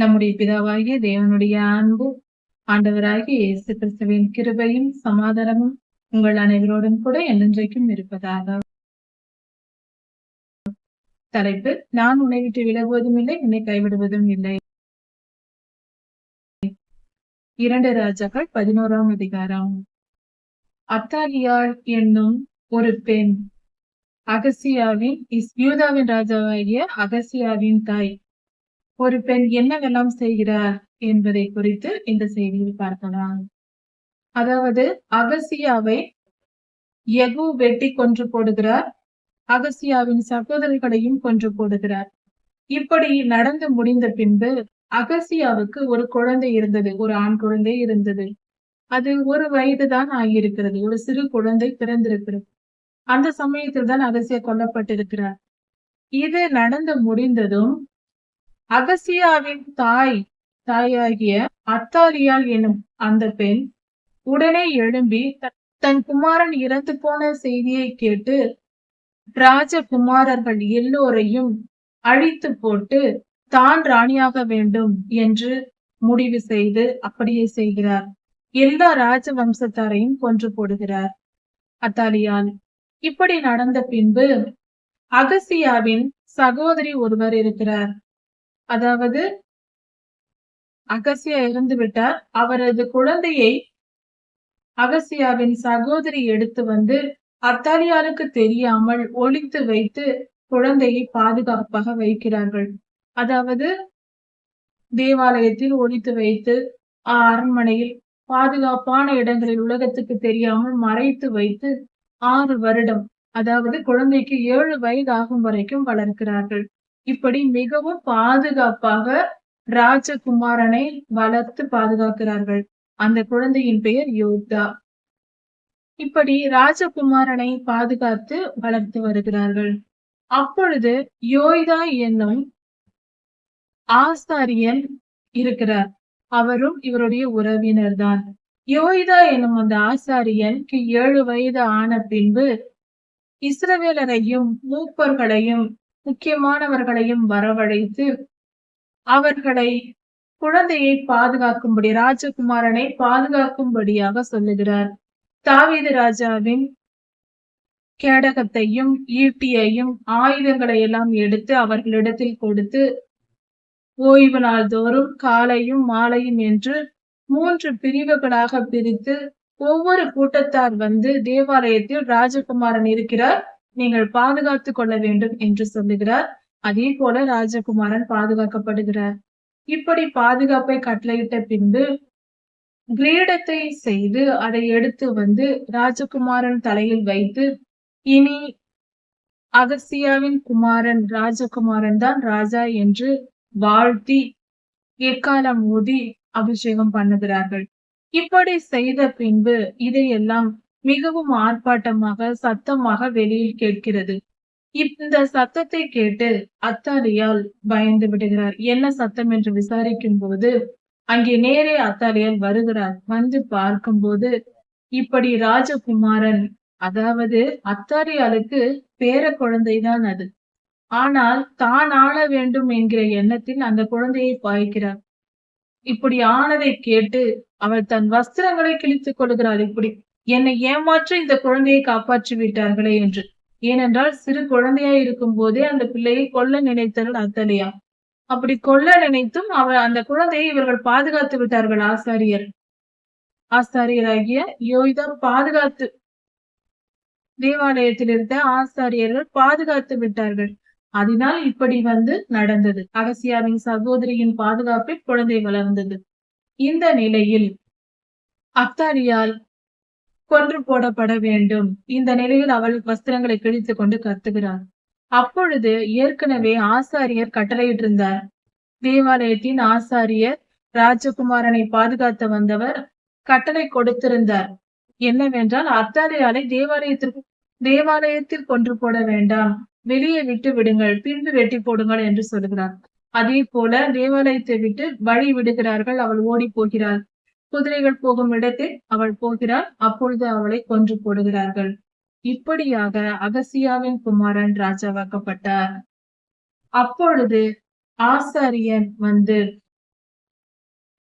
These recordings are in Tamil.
நம்முடைய பிதாவாகிய தேவனுடைய அன்பு, ஆண்டவராகிய இயேசு கிறிஸ்துவின் கிருபையும் சமாதானமும் உங்கள் அனைவரோடும் கூட என்றென்றைக்கும் இருப்பதாக. தலைப்பு: நான் உன்னை விட்டு விலகுவதும் இல்லை, உன்னை கைவிடுவதும் இல்லை. 2 ராஜாக்கள் 11ஆம் அதிகாரம். அத்தாலியாள் என்னும் ஒரு பெண் அகசியாவின் யூதாவின் ராஜாவாகிய அகசியாவின் தாய். ஒரு பெண் என்னவெல்லாம் செய்கிறார் என்பதை குறித்து இந்த செய்தியில் பார்க்கலாம். அதாவது அகசியாவை யெகூ வெட்டி கொன்று போடுகிறார். அகசியாவின் சகோதரர்களையும் கொன்று போடுகிறார். இப்படி நடந்து முடிந்த பின்பு அகசியாவுக்கு ஒரு குழந்தை இருந்தது, ஒரு ஆண் குழந்தை இருந்தது. அது 1 வயதுதான் ஆகியிருக்கிறது. ஒரு சிறு குழந்தை பிறந்திருக்கிறது. அந்த சமயத்தில் தான் அகசியா கொல்லப்பட்டிருக்கிறார். இது நடந்து முடிந்ததும் அகசியாவின் தாயாகிய அத்தாலியாள் எனும் அந்த பெண் உடனே எழும்பி தன் குமாரன் இறந்து போன செய்தியை கேட்டு ராஜகுமாரர்கள் எல்லோரையும் அழித்து போட்டு தான் ராணியாக வேண்டும் என்று முடிவு செய்து அப்படியே செய்கிறார். எல்லா ராஜ வம்சத்தாரையும் கொன்று போடுகிறார் அத்தாலியாள். இப்படி நடந்த பின்பு அகசியாவின் சகோதரி ஒருவர் இருக்கிறார். அதாவது அகசியா இறந்து விட்டார். அவரது குழந்தையை அகசியாவின் சகோதரி எடுத்து வந்து அத்தாலியாளுக்கு தெரியாமல் ஒளித்து வைத்து குழந்தையை பாதுகாப்பாக வைக்கிறார்கள். அதாவது தேவாலயத்தில் ஒளித்து வைத்து, அரண்மனையில் பாதுகாப்பான இடங்களில் உலகத்துக்கு தெரியாமல் மறைத்து வைத்து 6 வருடம், அதாவது குழந்தைக்கு 7 வயது ஆகும் வரைக்கும் வளர்க்கிறார்கள். இப்படி மிகவும் பாதுகாப்பாக ராஜகுமாரனை வளர்த்து பாதுகாக்கிறார்கள். அந்த குழந்தையின் பெயர் யோய்தா. இப்படி ராஜகுமாரனை பாதுகாத்து வளர்த்து வருகிறார்கள். அப்பொழுது யோய்தா என்னும் ஆசாரியன் இருக்கிறார். அவரும் இவருடைய உறவினர் தான். யோய்தா என்னும் அந்த ஆசாரியனுக்கு 7 வயது ஆன பின்பு இஸ்ரவேலரையும் மூப்பர்களையும் முக்கியமானவர்களையும் வரவழைத்து அவர்களை குழந்தையை பாதுகாக்கும்படி, ராஜகுமாரனை பாதுகாக்கும்படியாக சொல்லுகிறார். தாவீது ராஜாவின் கேடகத்தையும் ஈட்டியையும் ஆயுதங்களை எல்லாம் எடுத்து அவர்களிடத்தில் கொடுத்து, ஓய்வு நாள் தோறும் காலையும் மாலையும் என்று 3 பிரிவுகளாக பிரித்து ஒவ்வொரு கூட்டத்தார் வந்து தேவாலயத்தில் ராஜகுமாரன் இருக்கிறார், நீங்கள் பாதுகாத்துக் கொள்ள வேண்டும் என்று சொல்லுகிறார். அதே போல ராஜகுமாரன் பாதுகாக்கப்படுகிறார். இப்படி பாதுகாப்பை கட்டளையிட்ட பின்பு கிரீடத்தை செய்து அதை எடுத்து வந்து ராஜகுமாரன் தலையில் வைத்து, இனி அகசியாவின் குமாரன் ராஜகுமாரன் தான் ராஜா என்று வாழ்த்தி எக்காலம் ஊதி அபிஷேகம் பண்ணுகிறார்கள். இப்படி செய்த பின்பு இதையெல்லாம் மிகவும் ஆர்ப்பாட்டமாக சத்தமாக வெளியில் கேட்கிறது. இந்த சத்தத்தை கேட்டு அத்தாலியாள் பயந்து விடுகிறார். என்ன சத்தம் என்று விசாரிக்கும் போது அங்கே நேரே அத்தாலியாள் வருகிறார். வந்து பார்க்கும்போது இப்படி ராஜகுமாரன், அதாவது அத்தாலியாளுக்கு பேர குழந்தைதான் அது. ஆனால் தான் ஆள வேண்டும் என்கிற எண்ணத்தில் அந்த குழந்தையை பாய்க்கிறார். இப்படி ஆனதை கேட்டு அவள் தன் வஸ்திரங்களை கிழித்துக் கொள்கிறாள். இப்படி என்னை ஏமாற்றி இந்த குழந்தையை காப்பாற்றி விட்டார்களே என்று. ஏனென்றால் சிறு குழந்தையா இருக்கும் போதே அந்த பிள்ளையை கொல்ல நினைத்தவள் அத்தாலியா. அப்படி கொல்ல நினைத்தும் அந்த குழந்தையை இவர்கள் பாதுகாத்து விட்டார்கள். ஆசாரியராகிய யோய்தா பாதுகாத்து, தேவாலயத்தில் இருந்த ஆசாரியர்கள் பாதுகாத்து விட்டார்கள். அதனால் இப்படி வந்து நடந்தது. அகசியாவின் சகோதரியின் பாதுகாப்பில் குழந்தை வளர்ந்தது. இந்த நிலையில் அத்தாலியாள் கொன்று போடப்பட வேண்டும். இந்த நிலையில் அவள் வஸ்திரங்களை கிழித்துக் கொண்டு கத்துகிறார். அப்பொழுது ஏற்கனவே ஆசாரியர் கட்டளையிட்டிருந்தார். தேவாலயத்தின் ஆசாரியர் ராஜகுமாரனை பாதுகாத்து வந்தவர் கட்டளை கொடுத்திருந்தார். என்னவென்றால் அத்தாலியாளை தேவாலயத்தில் கொன்று போட வேண்டாம், வெளியே விட்டு விடுங்கள், பின்பு வெட்டி போடுங்கள் என்று சொல்கிறார். அதே போல தேவாலயத்தை விட்டு வழி விடுகிறார்கள். அவள் ஓடி போகிறாள். குதிரைகள் போகும் இடத்தில் அவள் போகிறாள். அப்பொழுது அவளை கொன்று போடுகிறார்கள். இப்படியாக அகசியாவின் குமாரன் ராஜாவாக்கப்பட்டார். அப்பொழுது ஆசாரியன் வந்து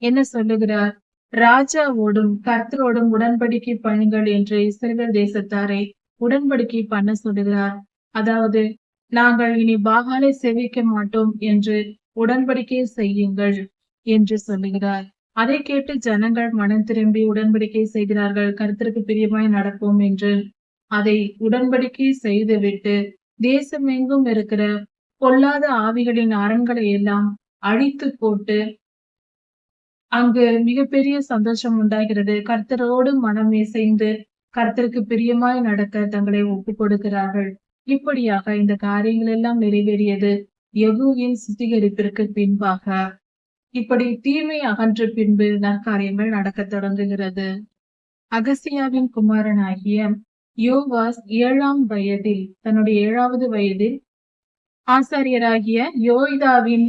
என்ன சொல்லுகிறார்? ராஜாவோடும் கர்த்தரோடும் உடன்படிக்கை பண்ணுங்கள் என்று இஸ்ரவேல் தேசத்தாரை உடன்படிக்கை பண்ண சொல்லுகிறார். அதாவது, நாங்கள் இனி பாகாலை சேவிக்க மாட்டோம் என்று உடன்படிக்கை செய்யுங்கள் என்று சொல்லுகிறார். அதை கேட்டு ஜனங்கள் மனம் திரும்பி உடன்படிக்கை செய்கிறார்கள். கர்த்தருக்கு பிரியமாய் நடப்போம் என்று அதை உடன்படிக்கை செய்துவிட்டு தேசமெங்கும் இருக்கிற பொல்லாத ஆவிகளின் அரண்களை எல்லாம் அழித்து போட்டு அங்கு மிகப்பெரிய சந்தோஷம் உண்டாகிறது. கர்த்தரோடு மனம் இசைந்து கர்த்தருக்கு பிரியமாய் நடக்க தங்களை ஒப்புக் கொடுக்கிறார்கள். இப்படியாக இந்த காரியங்கள் எல்லாம் நிறைவேறியது யெகூவின் சுத்திகரிப்பிற்கு பின்பாக. இப்படி தீமை அகன்ற பின்பு நற்காரியங்கள் நடக்க தொடங்குகிறது. அகசியாவின் குமாரனாகிய யோவாஸ் 7ஆம் வயதில், தன்னுடைய 7வது வயதில் ஆசாரியராகிய யோய்தாவின்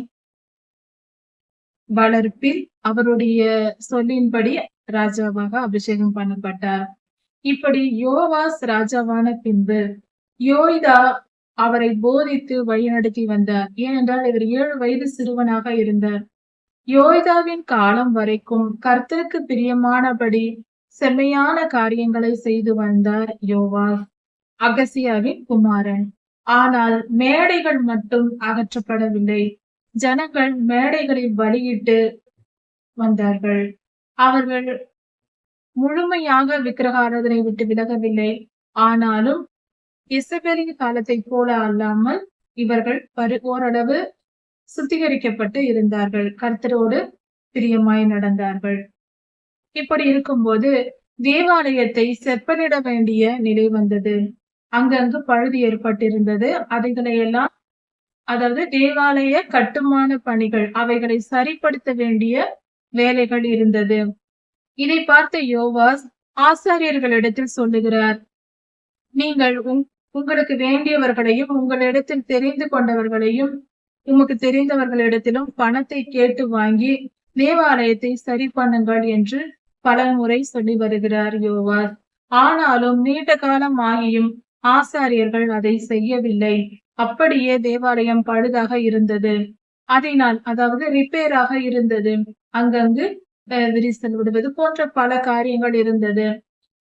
வளர்ப்பில் அவருடைய சொல்லின்படி ராஜாவாக அபிஷேகம் பண்ணப்பட்டார். இப்படி யோவாஸ் ராஜாவான பின்பு யோய்தா அவரை போதித்து வழிநடத்தி வந்தார். ஏனென்றால் இவர் 7 வயது சிறுவனாக இருந்தார். யோய்தாவின் காலம் வரைக்கும் கர்த்தருக்கு பிரியமானபடி செம்மையான காரியங்களை செய்து வந்தார் யோவாஸ், அகசியாவின் குமாரன். ஆனால் மேடைகள் மட்டும் அகற்றப்படவில்லை. ஜனங்கள் மேடைகளில் பலியிட்டு வந்தார்கள். அவர்கள் முழுமையாக விக்கிரக ஆராதனை விட்டு விலகவில்லை. ஆனாலும் இசபெலின் காலத்தை போல அல்லாமல் இவர்கள் ஓரளவு சுத்திகரிக்கப்பட்டு இருந்தார்கள். கர்த்தரோடு பிரியமாய் நடந்தார்கள். இப்படி இருக்கும்போது தேவாலயத்தை செப்பனிட வேண்டிய நிலை வந்தது. அங்கங்கு பழுது ஏற்பட்டிருந்தது. அவைகளை எல்லாம், அதாவது தேவாலய கட்டுமான பணிகள், அவைகளை சரிப்படுத்த வேண்டிய வேலைகள் இருந்தது. இதை பார்த்த யோவாஸ் ஆசாரியர்களிடத்தில் சொல்லுகிறார், நீங்கள் உங்களுக்கு வேண்டியவர்களையும் உங்களிடத்தில் தெரிந்து கொண்டவர்களையும் உமக்கு தெரிந்தவர்களிடத்திலும் பணத்தை கேட்டு வாங்கி தேவாலயத்தை சரி பண்ணுங்கள் என்று பல முறை சொல்லி வருகிறார் யோவாஸ். ஆனாலும் நீண்ட காலம் ஆகியும் ஆசாரியர்கள் அதை செய்யவில்லை. அப்படியே தேவாலயம் பழுதாக இருந்தது. அதனால், அதாவது ரிப்பேராக இருந்தது. அங்கங்கு விரிசல் விடுவது போன்ற பல காரியங்கள் இருந்தது.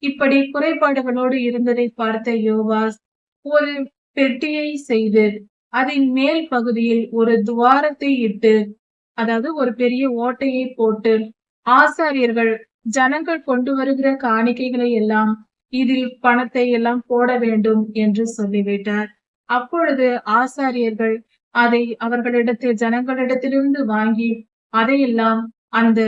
இப்படி குறைபாடுகளோடு இருந்ததை பார்த்த யோவாஸ் ஒரு பெட்டியை செய்து அதன் மேல் பகுதியில் ஒரு துவாரத்தை இட்டு, அதாவது ஒரு பெரிய ஓட்டையை போட்டு, ஆசாரியர்கள் ஜனங்கள் கொண்டு வருகிற காணிக்கைகளை எல்லாம் இதில் பணத்தை எல்லாம் போட வேண்டும் என்று சொல்லிவிட்டார். அப்பொழுது ஆசாரியர்கள் அதை அவர்களிடத்தில், ஜனங்களிடத்திலிருந்து வாங்கி அதையெல்லாம் அந்த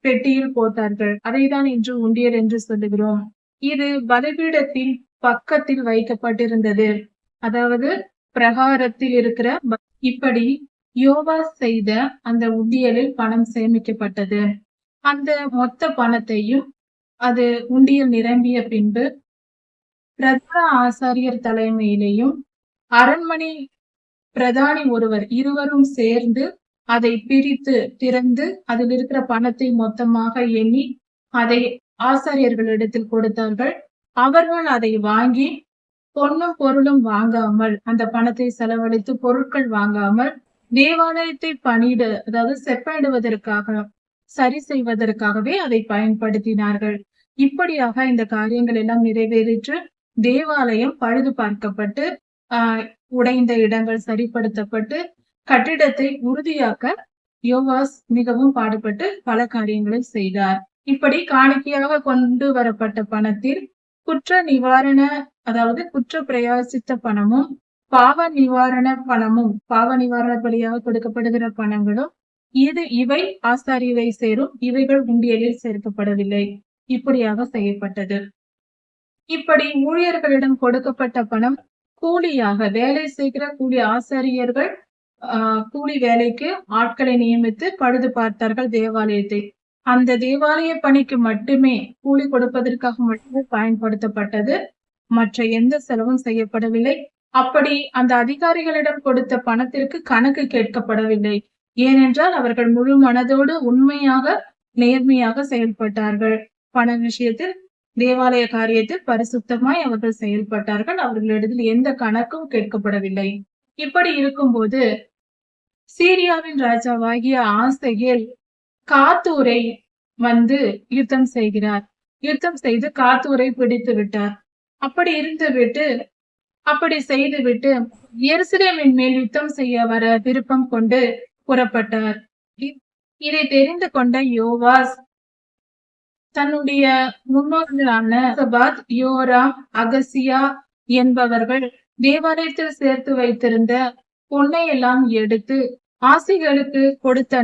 பெட்டியில் போட்டார்கள். அதைதான் இன்று உண்டியல் என்று சொல்லுகிறோம். இது பலிபீடத்தின் பக்கத்தில் வைக்கப்பட்டிருந்தது. அதாவது பிரகாரத்தில் இருக்கிற இப்படி யோவாஸ் செய்த அந்த உண்டியலில் பணம் சேமிக்கப்பட்டது. அந்த மொத்த பணத்தையும் அது உண்டியல் நிரம்பிய பின்பு பிரதான ஆசாரியர் தலைமையிலேயும் அரண்மனை பிரதானி ஒருவர் இருவரும் சேர்ந்து அதை பிரித்து திறந்து அதில் இருக்கிற பணத்தை மொத்தமாக எண்ணி அதை ஆசாரியர்களிடத்தில் கொடுத்தார்கள். அவர்கள் அதை வாங்கி பொன்னும் பொருளும் வாங்காமல், அந்த பணத்தை செலவழித்து பொருட்கள் வாங்காமல் தேவாலயத்தை பணியிட, அதாவது செப்பனிடுவதற்காக, சரி செய்வதற்காகவே அதை பயன்படுத்தினார்கள். இப்படியாக இந்த காரியங்கள் எல்லாம் நிறைவேறிற்று. தேவாலயம் பழுது பார்க்கப்பட்டு உடைந்த இடங்கள் சரிப்படுத்தப்பட்டு கட்டிடத்தை உறுதியாக்க யோவாஸ் மிகவும் பாடுபட்டு பல காரியங்களை செய்தார். இப்படி காணிக்கையாக கொண்டு வரப்பட்ட பணத்தில் குற்ற நிவாரண, அதாவது குற்ற பிரயாசித்த பணமும் பாவ நிவாரண பணமும், பாவ நிவாரண பலியாக கொடுக்கப்படுகிற பணங்களும் இவை ஆசாரியரை சேரும். இவைகள் உண்டியலில் சேர்க்கப்படவில்லை. இப்படியாக செய்யப்பட்டது. இப்படி ஊழியர்களிடம் கொடுக்கப்பட்ட பணம் கூலியாக, வேலை செய்கிற கூலி ஆசாரியர்கள் கூலி வேலைக்கு ஆட்களை நியமித்து பழுது பார்த்தார்கள் தேவாலயத்தை. அந்த தேவாலய பணிக்கு மட்டுமே கூலி கொடுப்பதற்காக மட்டுமே பயன்படுத்தப்பட்டது. மற்ற எந்த செலவும் செய்யப்படவில்லை. அப்படி அந்த அதிகாரிகளிடம் கொடுத்த பணத்திற்கு கணக்கு கேட்கப்படவில்லை. ஏனென்றால் அவர்கள் முழு மனதோடு உண்மையாக நேர்மையாக செயல்பட்டார்கள். பண விஷயத்தில், தேவாலய காரியத்தில் பரிசுத்தமாய் அவர்கள் செயல்பட்டார்கள். அவர்களிடத்தில் எந்த கணக்கும் கேட்கப்படவில்லை. இப்படி இருக்கும்போது சீரியாவின் ராஜாவாகிய ஆசகேல் காத்தூரை வந்து யுத்தம் செய்கிறார். யுத்தம் செய்து காத்தூரை பிடித்து விட்டார். அப்படி இருந்துவிட்டு அப்படி செய்துவிட்டு எருசலேமின் மேல் யுத்தம் செய்ய வர விருப்பம் கொண்டு புறப்பட்டார். இதை தெரிந்து கொண்ட யோவாஸ் தன்னுடைய முன்னோர்களான யோசபாத், யோராம், அகசியா என்பவர்கள் தேவாலயத்தில் சேர்த்து வைத்திருந்த பொன்னை எல்லாம் எடுத்து ஆசிகளுக்கு கொடுத்து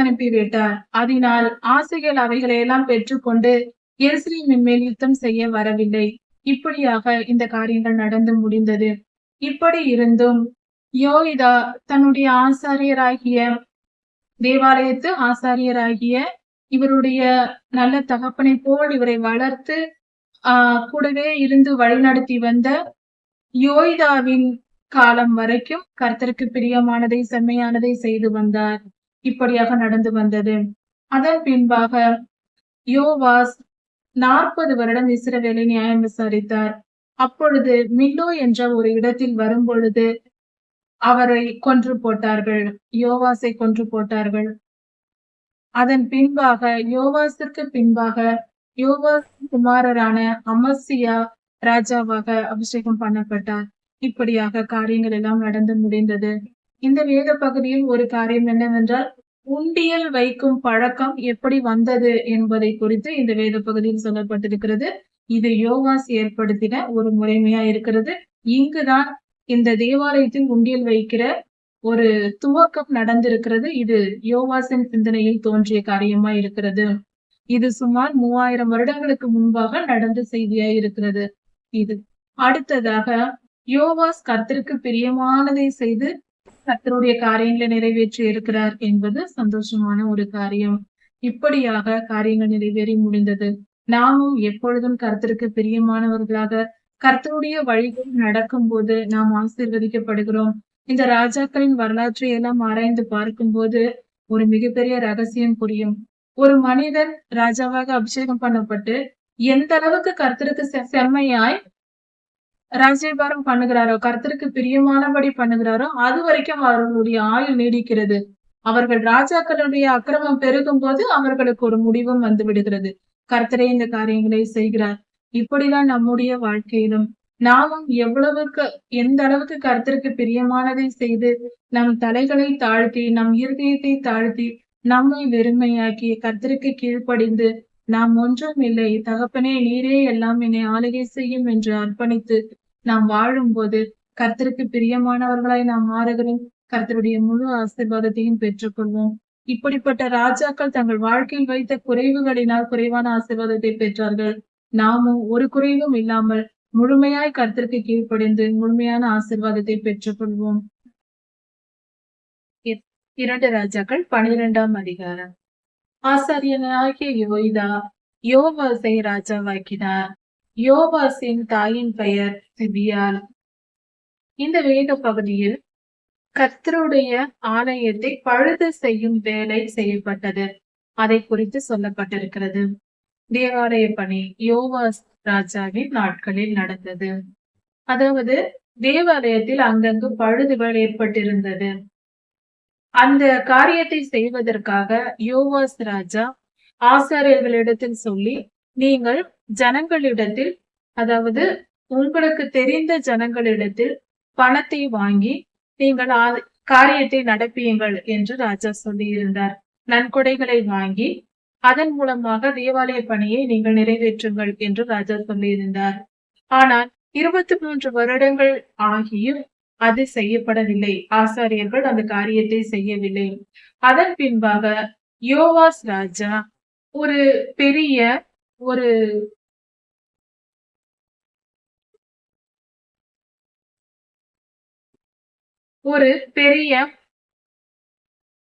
அனுப்பி விட்டார். அதனால் ஆசிகள் அவைகளை எல்லாம் பெற்றுக்கொண்டு எருசலேமின் மேல் யுத்தம் செய்ய வரவில்லை. இப்படியாக இந்த காரியங்கள் நடந்து முடிந்தது. இப்படி இருந்தும் யோய்தா தன்னுடைய தேவாலயத்து ஆசாரியராகிய இவருடைய நல்ல தகப்பனை போல் இவரை வளர்த்து கூடவே இருந்து வழிநடத்தி வந்த யோய்தாவின் காலம் வரைக்கும் கர்த்தருக்கு பிரியமானதை செம்மையானதை செய்து வந்தார். இப்படியாக நடந்து வந்தது. அதன் பின்பாக யோவாஸ் 40 வருடம் இஸ்ரவேலை நியாயம் விசாரித்தார். அப்பொழுது மில்லோ என்ற ஒரு இடத்தில் வரும் பொழுது அவரை கொன்று போட்டார்கள். யோவாசை கொன்று போட்டார்கள். அதன் பின்பாக யோவாசிற்கு பின்பாக யோவாஸ் குமாரரான அமசியா ராஜாவாக அபிஷேகம் பண்ணப்பட்டார். இப்படியாக காரியங்கள் எல்லாம் நடந்து முடிந்தது. இந்த வேத பகுதியில் ஒரு காரியம் என்னவென்றால் உண்டியல் வைக்கும் பழக்கம் எப்படி வந்தது என்பதை குறித்து இந்த வேத பகுதியில் சொல்லப்பட்டிருக்கிறது. இது யோவாஸ் ஏற்படுத்தின ஒரு முறைமையா இருக்கிறது. இங்குதான் இந்த தேவாலயத்தில் உண்டியல் வைக்கிற ஒரு துவக்கம் நடந்திருக்கிறது. இது யோவாசின் சிந்தனையில் தோன்றிய காரியமா இருக்கிறது. இது சுமார் 3000 வருடங்களுக்கு முன்பாக நடந்த செய்தியா இருக்கிறது. இது அடுத்ததாக யோவாஸ் கர்த்தருக்கு பிரியமானதை செய்து கர்த்தருடைய காரியங்களை நிறைவேற்றி இருக்கிறார் என்பது சந்தோஷமான ஒரு காரியம். இப்படியாக காரியங்கள் நிறைவேறி முடிந்தது. நாமும் எப்பொழுதும் கர்த்தருக்கு பிரியமானவர்களாக கர்த்தருடைய வழிகள் நடக்கும் போது நாம் ஆசீர்வதிக்கப்படுகிறோம். இந்த ராஜாக்களின் வரலாற்றை எல்லாம் ஆராய்ந்து பார்க்கும்போது ஒரு மிகப்பெரிய ரகசியம் புரியும். ஒரு மனிதன் ராஜாவாக அபிஷேகம் பண்ணப்பட்டு எந்த அளவுக்கு கர்த்தருக்கு செம்மையாய் ராஜ்யபாரம் பண்ணுகிறாரோ, கர்த்தருக்கு பிரியமானபடி பண்ணுகிறாரோ, அது வரைக்கும் அவர்களுடைய ஆயுள் நீடிக்கிறது. அவர்கள் ராஜாக்களுடைய அக்கிரமம் பெருகும் போது அவர்களுக்கு ஒரு முடிவும் வந்து விடுகிறது. கர்த்தரே இந்த காரியங்களை செய்கிறார். இப்படிதான் நம்முடைய வாழ்க்கையிலும் நாமும் எந்த அளவுக்கு கர்த்தருக்கு பிரியமானதை செய்து நம் தலைகளை தாழ்த்தி நம் இருதயத்தை தாழ்த்தி நம்மை வெறுமையாக்கி கர்த்தருக்கு கீழ்ப்படிந்து நாம் ஒன்றும் இல்லை தகப்பனே நீரே எல்லாம் என்னை ஆளுகை செய்யும் என்று அர்ப்பணித்து நாம் வாழும் போது கர்த்தருக்கு பிரியமானவர்களாய் நாம் மாறுகிறோம். கர்த்தருடைய முழு ஆசீர்வாதத்தையும் பெற்றுக்கொள்வோம். இப்படிப்பட்ட ராஜாக்கள் தங்கள் வாழ்க்கையில் வைத்த குறைவுகளினால் குறைவான ஆசீர்வாதத்தை பெற்றார்கள். நாமும் ஒரு குறைவும் இல்லாமல் முழுமையாய் கர்த்தருக்கு கீழ்ப்படிந்து முழுமையான ஆசீர்வாதத்தை பெற்றுக்கொள்வோம். 2 ராஜாக்கள் 12ஆம் அதிகாரம். ஆசாரியனாகிய யோய்தா யோவாசை ராஜாவாக்கினார். யோவாசின் தாயின் பெயர் சிபியால். இந்த வேத பகுதியில் கர்த்தருடைய ஆலயத்தை பழுது செய்யும் வேலை செய்யப்பட்டது. அதை குறித்து சொல்லப்பட்டிருக்கிறது. தேவாலய பணி யோவாஸ் ராஜாவின் நாட்களில் நடந்தது. அதாவது தேவாலயத்தில் அங்கங்கு பழுதுகள் ஏற்பட்டிருந்தது. அந்த காரியத்தை செய்வதற்காக யோவாஸ் ராஜா ஆசாரியர்களிடத்தில் சொல்லி, நீங்கள் ஜனங்களிடத்தில், அதாவது உங்களுக்கு தெரிந்த ஜனங்களிடத்தில் பணத்தை வாங்கி நீங்கள் காரியத்தை நடப்பியுங்கள் என்று ராஜா சொல்லி இருந்தார். நன்கொடைகளை வாங்கி அதன் மூலமாக தேவாலய பணியை நீங்கள் நிறைவேற்றுங்கள் என்று ராஜா சொல்லியிருந்தார். ஆனால் 23 வருடங்கள் ஆகியும் அது செய்யப்படவில்லை. ஆசாரியர்கள் அந்த காரியத்தை செய்யவில்லை. அதன் பின்பாக யோவாஸ் ராஜா ஒரு பெரிய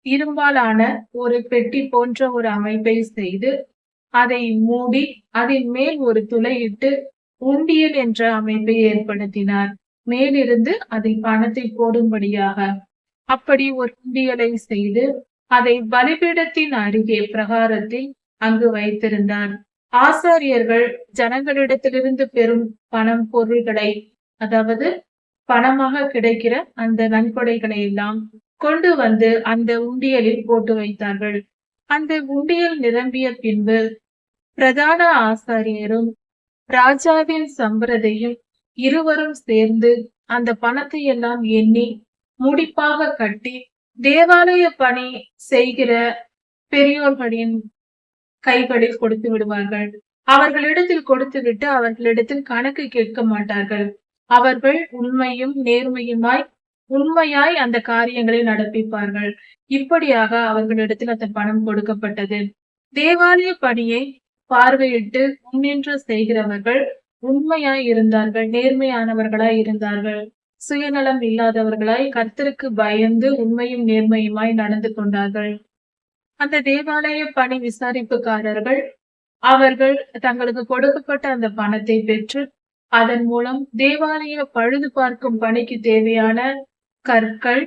இரும்பாலான ஒரு பெட்டி போன்ற ஒரு அமைப்பை செய்து அதை மூடி அதன் மேல் ஒரு துளையிட்டு உண்டியல் என்ற அமைப்பை ஏற்படுத்தினார். மேலிருந்து அதை பணத்தை போடும்படியாக அப்படி ஒரு உண்டியலை செய்து அதை பலிபீடத்தின் அருகே பிரகாரத்தில் அங்கு வைத்திருந்தார். ஆசாரியர்கள் ஜனங்களிடத்திலிருந்து பெறும் பணம் பொருள்களை, அதாவது பணமாக கிடைக்கிற அந்த நன்கொடைகளை எல்லாம் கொண்டு வந்து அந்த உண்டியலில் போட்டு வைத்தார்கள். அந்த உண்டியல் நிரம்பிய பின்பு பிரதான ஆசாரியரும் ராஜாவின் சம்பிரதையும் இருவரும் சேர்ந்து அந்த பணத்தை எல்லாம் எண்ணி முடிப்பாக கட்டி தேவாலய பணி செய்கிற பெரியோர்களின் கைகளில் கொடுத்து விடுவார்கள். அவர்களிடத்தில் கொடுத்துவிட்டு அவர்களிடத்தில் கணக்கு கேட்க மாட்டார்கள். அவர்கள் உண்மையாய் அந்த காரியங்களை நடப்பிப்பார்கள். இப்படியாக அவர்களிடத்தில் அந்த பணம் கொடுக்கப்பட்டது. தேவாலய பணியை பார்வையிட்டு முன்னின்று செய்கிறவர்கள் உண்மையாய் இருந்தார்கள், நேர்மையானவர்களாய் இருந்தார்கள். சுயநலம் இல்லாதவர்களாய் கர்த்தருக்கு பயந்து உண்மையும் நேர்மையுமாய் நடந்து கொண்டார்கள். அந்த தேவாலய பணி விசாரிப்புக்காரர்கள் அவர்கள் தங்களுக்கு கொடுக்கப்பட்ட அந்த பணத்தை பெற்று அதன் மூலம் தேவாலய பழுது பார்க்கும் பணிக்கு தேவையான கற்கள்,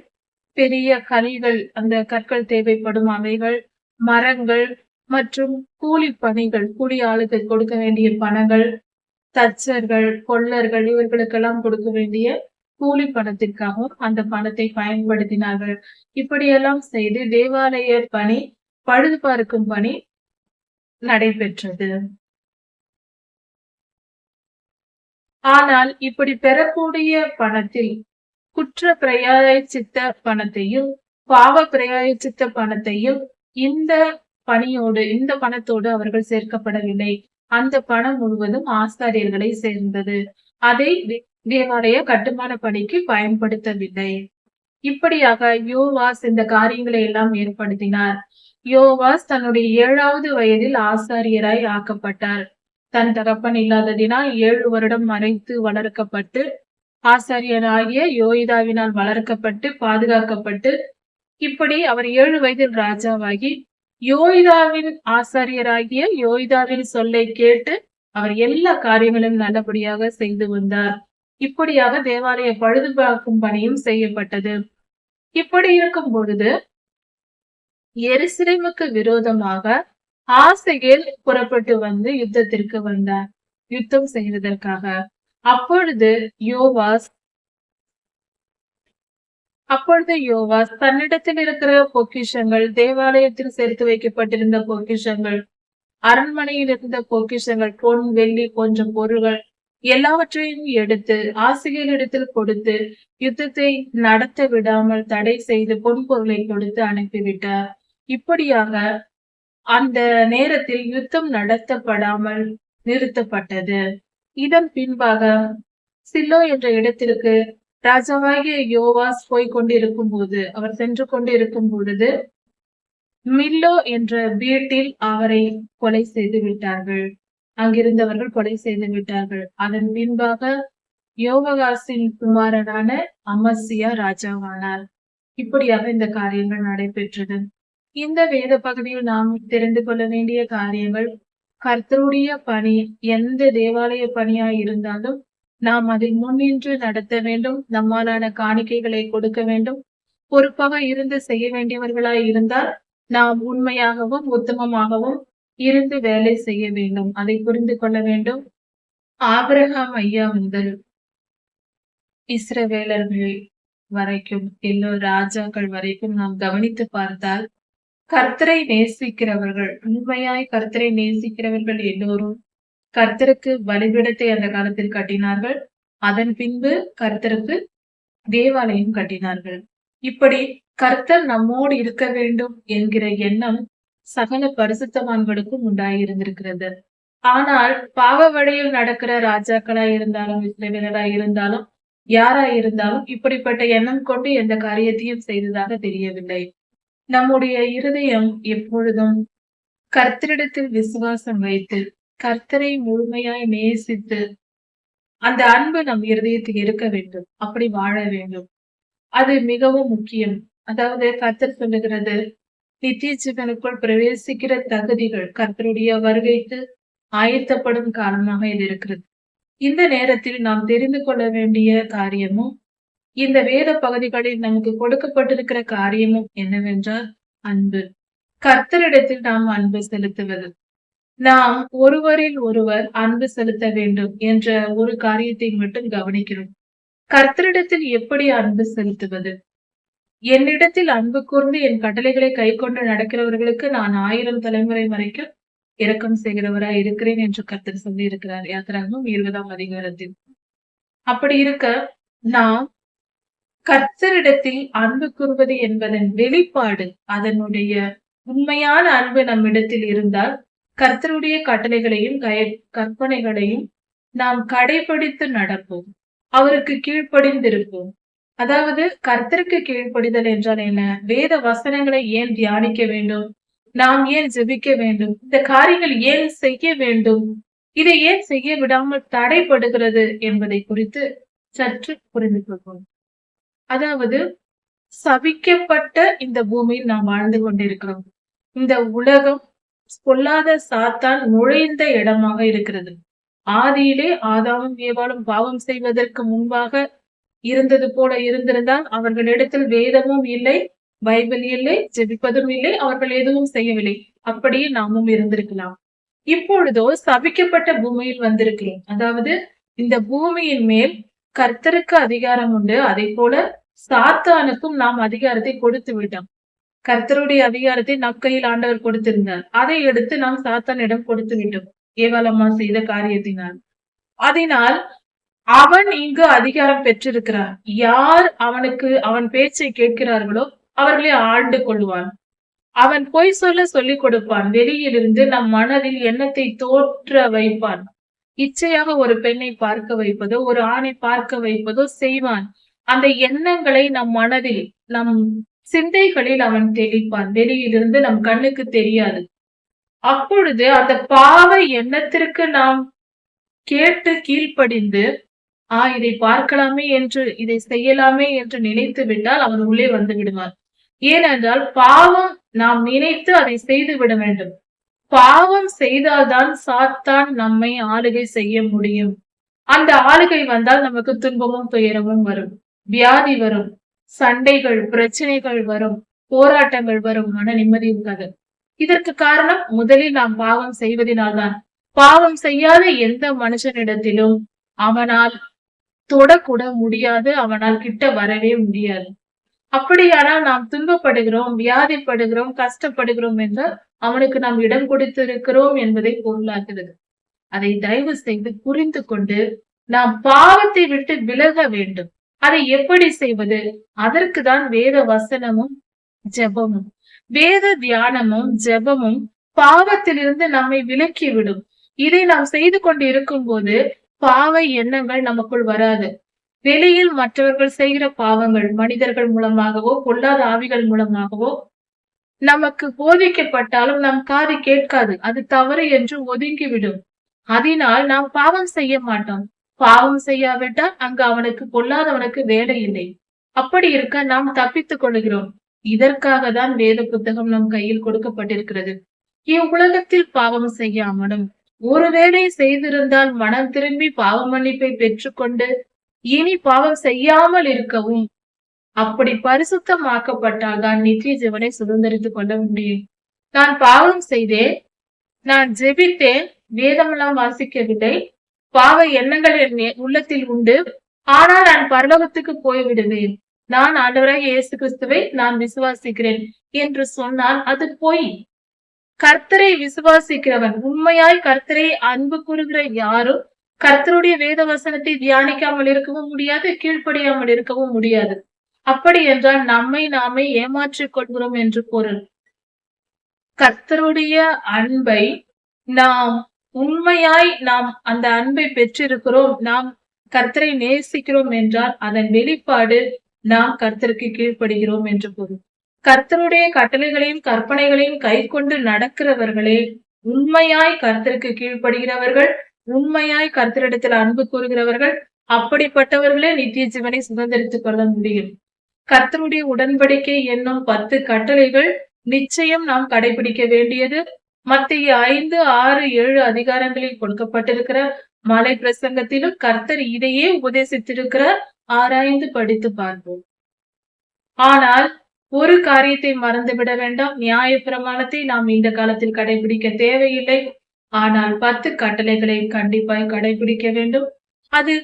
பெரிய கல்கள், அந்த கற்கள் தேவைப்படும் அவைகள், மரங்கள் மற்றும் கூலி பணிகள், கூலி ஆளுக்கு கொடுக்க வேண்டிய பணங்கள், தச்சர்கள், கொள்ளர்கள் இவர்களுக்கெல்லாம் கொடுக்க வேண்டிய கூலி பணத்திற்காகவும் அந்த பணத்தை பயன்படுத்தினார்கள். இப்படியெல்லாம் செய்து தேவாலய பணி பழுது பார்க்கும் பணி நடைபெற்றது. ஆனால் இப்படி பெறக்கூடிய பணத்தில் குற்ற பிரயாயச்சித்த பணத்தையும் பாவ பிரயாயச்சித்த பணத்தையும் இந்த பணத்தோடு அவர்கள் சேர்க்கப்படவில்லை. அந்த பணம் முழுவதும் ஆசாரியர்களை சேர்ந்தது. அதை தேவாலய கட்டுமான பணிக்கு பயன்படுத்தவில்லை. இப்படியாக யோவாஸ் இந்த காரியங்களை எல்லாம் ஏற்படுத்தினார். யோவாஸ் தன்னுடைய 7வது வயதில் ஆசாரியராய் ஆக்கப்பட்டார். தன் தகப்பன் இல்லாததினால் 7 வருடம் மறைத்து வளர்க்கப்பட்டு ஆசாரியனாகிய யோய்தாவினால் வளர்க்கப்பட்டு பாதுகாக்கப்பட்டு இப்படி அவர் 7 வயதில் ராஜாவாகி யோய்தாவின் ஆசாரியராகிய யோய்தாவின் சொல்லை கேட்டு அவர் எல்லா காரியங்களும் நல்லபடியாக செய்து வந்தார். இப்படியாக தேவாலய பழுது பார்க்கும் பணியும் செய்யப்பட்டது. இப்படி இருக்கும் பொழுது எருசலேமுக்கு விரோதமாக ஆசகேல் புறப்பட்டு வந்து யுத்தத்திற்கு வந்தார், யுத்தம் செய்வதற்காக. அப்பொழுது யோவாஸ் தன்னிடத்தில் இருக்கிற பொக்கிஷங்கள், தேவாலயத்தில் சேர்த்து வைக்கப்பட்டிருந்த பொக்கிஷங்கள், அரண்மனையில் இருந்த பொக்கிஷங்கள், பொன் வெள்ளி போன்ற பொருள்கள் எல்லாவற்றையும் எடுத்து ஆசிரியரிடத்தில் கொடுத்து யுத்தத்தை நடத்த விடாமல் தடை செய்து பொன் பொருளை கொடுத்து அனுப்பிவிட்டார். இப்படியாக அந்த நேரத்தில் யுத்தம் நடத்தப்படாமல் நிறுத்தப்பட்டது. இதன் பின்பாக சில்லோ என்ற இடத்திற்கு ராஜாவாகிய யோவாஸ் அவர் சென்று கொண்டிருக்கும் பொழுது மில்லோ என்ற வீட்டில் அவரை கொலை செய்து விட்டார்கள். அங்கிருந்தவர்கள் கொலை செய்து விட்டார்கள். அதன் பின்பாக யோவாசின் குமாரனான அமசியா ராஜாவானார். இப்படியாக இந்த காரியங்கள் நடைபெற்றது. இந்த வேத பகுதியில் நாம் தெரிந்து கொள்ள வேண்டிய காரியங்கள், கர்த்தருடைய பணி எந்த தேவாலய பணியாய் இருந்தாலும் நாம் அதில் முன்னின்று நடத்த வேண்டும். நம்மாலான காணிக்கைகளை கொடுக்க வேண்டும். பொறுப்பாக இருந்து செய்ய வேண்டியவர்களாய் இருந்தால் நாம் உண்மையாகவும் உத்தமமாகவும் இருந்து வேலை செய்ய வேண்டும். அதை புரிந்து கொள்ள வேண்டும். ஆபிரகாம் ஐயா முதல் இஸ்ரவேலர்கள் வரைக்கும், எல்லோரு ராஜாக்கள் வரைக்கும் நாம் கவனித்து பார்த்தால் கர்த்தரை நேசிக்கிறவர்கள், உண்மையாய் கர்த்தரை நேசிக்கிறவர்கள் எல்லோரும் கர்த்தருக்கு பலிபீடத்தை அந்த காலத்தில் கட்டினார்கள். அதன் பின்பு கர்த்தருக்கு தேவாலயம் கட்டினார்கள். இப்படி கர்த்தர் நம்மோடு இருக்க வேண்டும் என்கிற எண்ணம் சகல பரிசுத்தவான்களுக்கும் உண்டாயிருந்திருக்கிறது. ஆனால் பாவ வழியில் நடக்கிற ராஜாக்களாய் இருந்தாலும், இஸ்ரவேலராய் இருந்தாலும், யாராய் இருந்தாலும் இப்படிப்பட்ட எண்ணம் கொண்டு எந்த காரியத்தையும் செய்ததாக தெரியவில்லை. நம்முடைய இருதயம் எப்பொழுதும் கர்த்தரிடத்தில் விசுவாசம் வைத்து கர்த்தரை முழுமையாய் நேசித்து அந்த அன்பு நம் இருதயத்தில் இருக்க வேண்டும். அப்படி வாழ வேண்டும். அது மிகவும் முக்கியம். அதாவது கர்த்தர் சொல்லுகிறது, நித்திய ஜீவனுக்குள் பிரவேசிக்கிற தகுதிகள் கர்த்தருடைய வருகைக்கு ஆயத்தப்படும் காரணமாக இது இருக்கிறது. இந்த நேரத்தில் நாம் தெரிந்து கொள்ள வேண்டிய காரியமும், இந்த வேத பகுதிகளில் நமக்கு கொடுக்கப்பட்டிருக்கிற காரியமும் என்னவென்றால் அன்பு. கர்த்தரிடத்தில் நாம் அன்பு செலுத்துவது. நாம் ஒருவரில் ஒருவர் அன்பு செலுத்த வேண்டும் என்ற ஒரு காரியத்தை மட்டும் கவனிக்கிறோம். கர்த்தரிடத்தில் எப்படி அன்பு செலுத்துவது? என்னிடத்தில் அன்பு கூர்ந்து என் கட்டளைகளை கைக்கொண்டு நடக்கிறவர்களுக்கு நான் 1000 தலைமுறை வரைக்கும் இரக்கம் செய்கிறவராய் இருக்கிறேன் என்று கர்த்தர் சொல்லி இருக்கிறார். யாத்திராகமம் 20ஆம் அதிகாரத்தில். அப்படி இருக்க நாம் கர்த்தரிடத்தில் அன்பு கூறுவது என்பதன் வெளிப்பாடு, அதனுடைய உண்மையான அன்பு நம்மிடத்தில் இருந்தால் கர்த்தருடைய கட்டளைகளையும் கற்பனைகளையும் நாம் கடைபிடித்து நடப்போம். அவருக்கு கீழ்ப்படிந்திருப்போம். அதாவது கர்த்தருக்கு கீழ்ப்படிதல் என்றால் என்ன? வேத வசனங்களை ஏன் தியானிக்க வேண்டும்? நாம் ஏன் ஜெபிக்க வேண்டும்? இந்த காரியங்கள் ஏன் செய்ய வேண்டும்? இதை ஏன் செய்ய விடாமல் தடைப்படுகிறது என்பதை குறித்து சற்று புரிந்து கொள்வோம். அதாவது சபிக்கப்பட்ட இந்த பூமியில் நாம் வாழ்ந்து கொண்டிருக்கிறோம். இந்த உலகம் பொல்லாத சாத்தான் நுழைந்த இடமாக இருக்கிறது. ஆதியிலே ஆதாமும் ஏவாளும் பாவம் செய்வதற்கு முன்பாக இருந்தது போல இருந்திருந்தால் அவர்களிடத்தில் வேதமும் இல்லை, பைபிள் இல்லை, ஜெபிப்பதும் இல்லை, அவர்கள் எதுவும் செய்யவில்லை. அப்படியே நாமும் இருந்திருக்கலாம். இப்பொழுதோ சபிக்கப்பட்ட பூமியில் வந்திருக்கிறோம். அதாவது இந்த பூமியின் மேல் கர்த்தருக்கு அதிகாரம் உண்டு. அதே போல சாத்தானுக்கும் நாம் அதிகாரத்தை கொடுத்து விட்டோம். கர்த்தருடைய அதிகாரத்தை நம் கையில் ஆண்டவர் கொடுத்திருந்தார். அதை எடுத்து நாம் சாத்தானிடம் கொடுத்து விட்டோம், ஏவாளம்மா செய்த காரியத்தினால். அதனால் அவன் இங்கு அதிகாரம் பெற்றிருக்கிறான். யார் அவன் பேச்சை கேட்கிறார்களோ அவர்களை ஆண்டு கொள்வான். அவன் பொய் சொல்லிக் கொடுப்பான். வெளியிலிருந்து நம் மனதில் எண்ணத்தை தோற்ற வைப்பான். இச்சையாக ஒரு பெண்ணை பார்க்க வைப்பதோ ஒரு ஆணை பார்க்க வைப்பதோ செய்வான். அந்த எண்ணங்களை நம் மனதில் நம் சிந்தைகளில் அவன் தெளிப்பான். வெளியிலிருந்து நம் கண்ணுக்கு தெரியாது. அப்பொழுது அந்த பாவ எண்ணத்திற்கு நாம் கேட்டு கீழ்ப்படிந்து இதை பார்க்கலாமே என்று, இதை செய்யலாமே என்று நினைத்து விட்டால் அவன் உள்ளே வந்து விடுவான். ஏனென்றால் பாவம் நாம் நினைத்து அதை செய்து விட வேண்டும். பாவம் செய்தால்தான் சாத்தான் நம்மை ஆளுகை செய்ய முடியும். அந்த ஆளுகை வந்தால் நமக்கு துன்பமும் துயரமும் வரும், வியாதி வரும், சண்டைகள் பிரச்சனைகள் வரும், போராட்டங்கள் வரும், மன நிம்மதி இருக்காது. இதற்கு காரணம் முதலில் நாம் பாவம் செய்வதனால்தான். பாவம் செய்யாத எந்த மனுஷனிடத்திலும் அவனால் தொடக்கூட முடியாது, அவனால் கிட்ட வரவே முடியாது. அப்படியானால் நாம் துன்பப்படுகிறோம், வியாதிப்படுகிறோம், கஷ்டப்படுகிறோம் என்றால் அவனுக்கு நாம் இடம் கொடுத்திருக்கிறோம் என்பதை பொருளாக்குகிறது. அதை தயவு செய்து புரிந்து கொண்டு நாம் பாவத்தை விட்டு விலக வேண்டும். அதை எப்படி செய்வது? அதற்குதான் வேத வசனமும் ஜெபமும். வேத தியானமும் ஜெபமும் பாவத்திலிருந்து நம்மை விலக்கிவிடும். இதை நாம் செய்து கொண்டு இருக்கும் போது பாவ எண்ணங்கள் நமக்குள் வராது. வெளியில் மற்றவர்கள் செய்கிற பாவங்கள் மனிதர்கள் மூலமாகவோ பொல்லாத ஆவிகள் மூலமாகவோ நமக்கு போதிக்கப்பட்டாலும் நம் காது கேட்காது. அது தவறு என்று ஒதுங்கிவிடும். அதனால் நாம் பாவம் செய்ய மாட்டோம். பாவம் செய்யாவிட்டால் அங்கு அவனுக்கு பொல்லாதவனுக்கு வேலை இல்லை. அப்படி இருக்க நாம் தப்பித்துக் கொள்கிறோம். இதற்காக தான் வேத புத்தகம் நம் கையில் கொடுக்கப்பட்டிருக்கிறது. இவ்வுலகத்தில் பாவம் செய்யாமலும் ஒருவேளை செய்திருந்தால் மனம் திரும்பி பாவ மன்னிப்பை பெற்றுக்கொண்டு இனி பாவம் செய்யாமல் இருக்கவும், அப்படி பரிசுத்தமாக்கப்பட்டால் தான் நித்திய ஜீவனை சுதந்திரித்துக் கொள்ள முடியும். நான் பாவம் செய்தேன், நான் ஜெபித்தேன், வேதமெல்லாம் வாசிக்கவில்லை, பாவ எண்ணங்கள் என் உள்ளத்தில் உண்டு, ஆனால் நான் பரலோகத்துக்கு போய்விடுவேன், நான் ஆண்டவராகிய இயேசு கிறிஸ்துவை நான் விசுவாசிக்கிறேன் என்று சொன்னால் அது பொய். கர்த்தரை விசுவாசிக்கிறவன், உண்மையாய் கர்த்தரை அன்பு கூறுகிற யாரும் கர்த்தருடைய வேத வசனத்தை தியானிக்காமல் இருக்கவும் முடியாது, கீழ்ப்படியாமல் இருக்கவும் முடியாது. அப்படி என்றால் நம்மை நாமே ஏமாற்றிக் கொள்கிறோம் என்று பொருள். கர்த்தருடைய அன்பை நாம் உண்மையாய் நாம் அந்த அன்பை பெற்றிருக்கிறோம், நாம் கர்த்தரை நேசிக்கிறோம் என்றால் அதன் வெளிப்பாடு நாம் கர்த்தருக்கு கீழ்ப்படுகிறோம் என்று பொருள். கர்த்தருடைய கட்டளைகளையும் கற்பனைகளையும் கை கொண்டு நடக்கிறவர்களே உண்மையாய் கர்த்தருக்கு கீழ்ப்படுகிறவர்கள், உண்மையாய் கர்த்தரிடத்தில் அன்பு கூறுகிறவர்கள். அப்படிப்பட்டவர்களே நித்திய ஜீவனை சுதந்திரித்துக் கொள்ள முடியும். கர்த்தருடைய உடன்படிக்கை என்னும் 10 கட்டளைகள் நிச்சயம் நாம் கடைபிடிக்க வேண்டியது. மத்திய 5, 6, 7 அதிகாரங்களில் கொடுக்கப்பட்டிருக்கிற மலை பிரசங்கத்திலும் கர்த்தர் இதையே உபதேசித்திருக்கிறார். ஆராய்ந்து படித்து பார்ப்போம். ஆனால் ஒரு காரியத்தை மறந்துவிட வேண்டாம். நியாய பிரமாணத்தை நாம் இந்த காலத்தில் கடைபிடிக்க தேவையில்லை. ஆனால் 10 கட்டளைகளை கண்டிப்பாய் கடைபிடிக்க வேண்டும். அது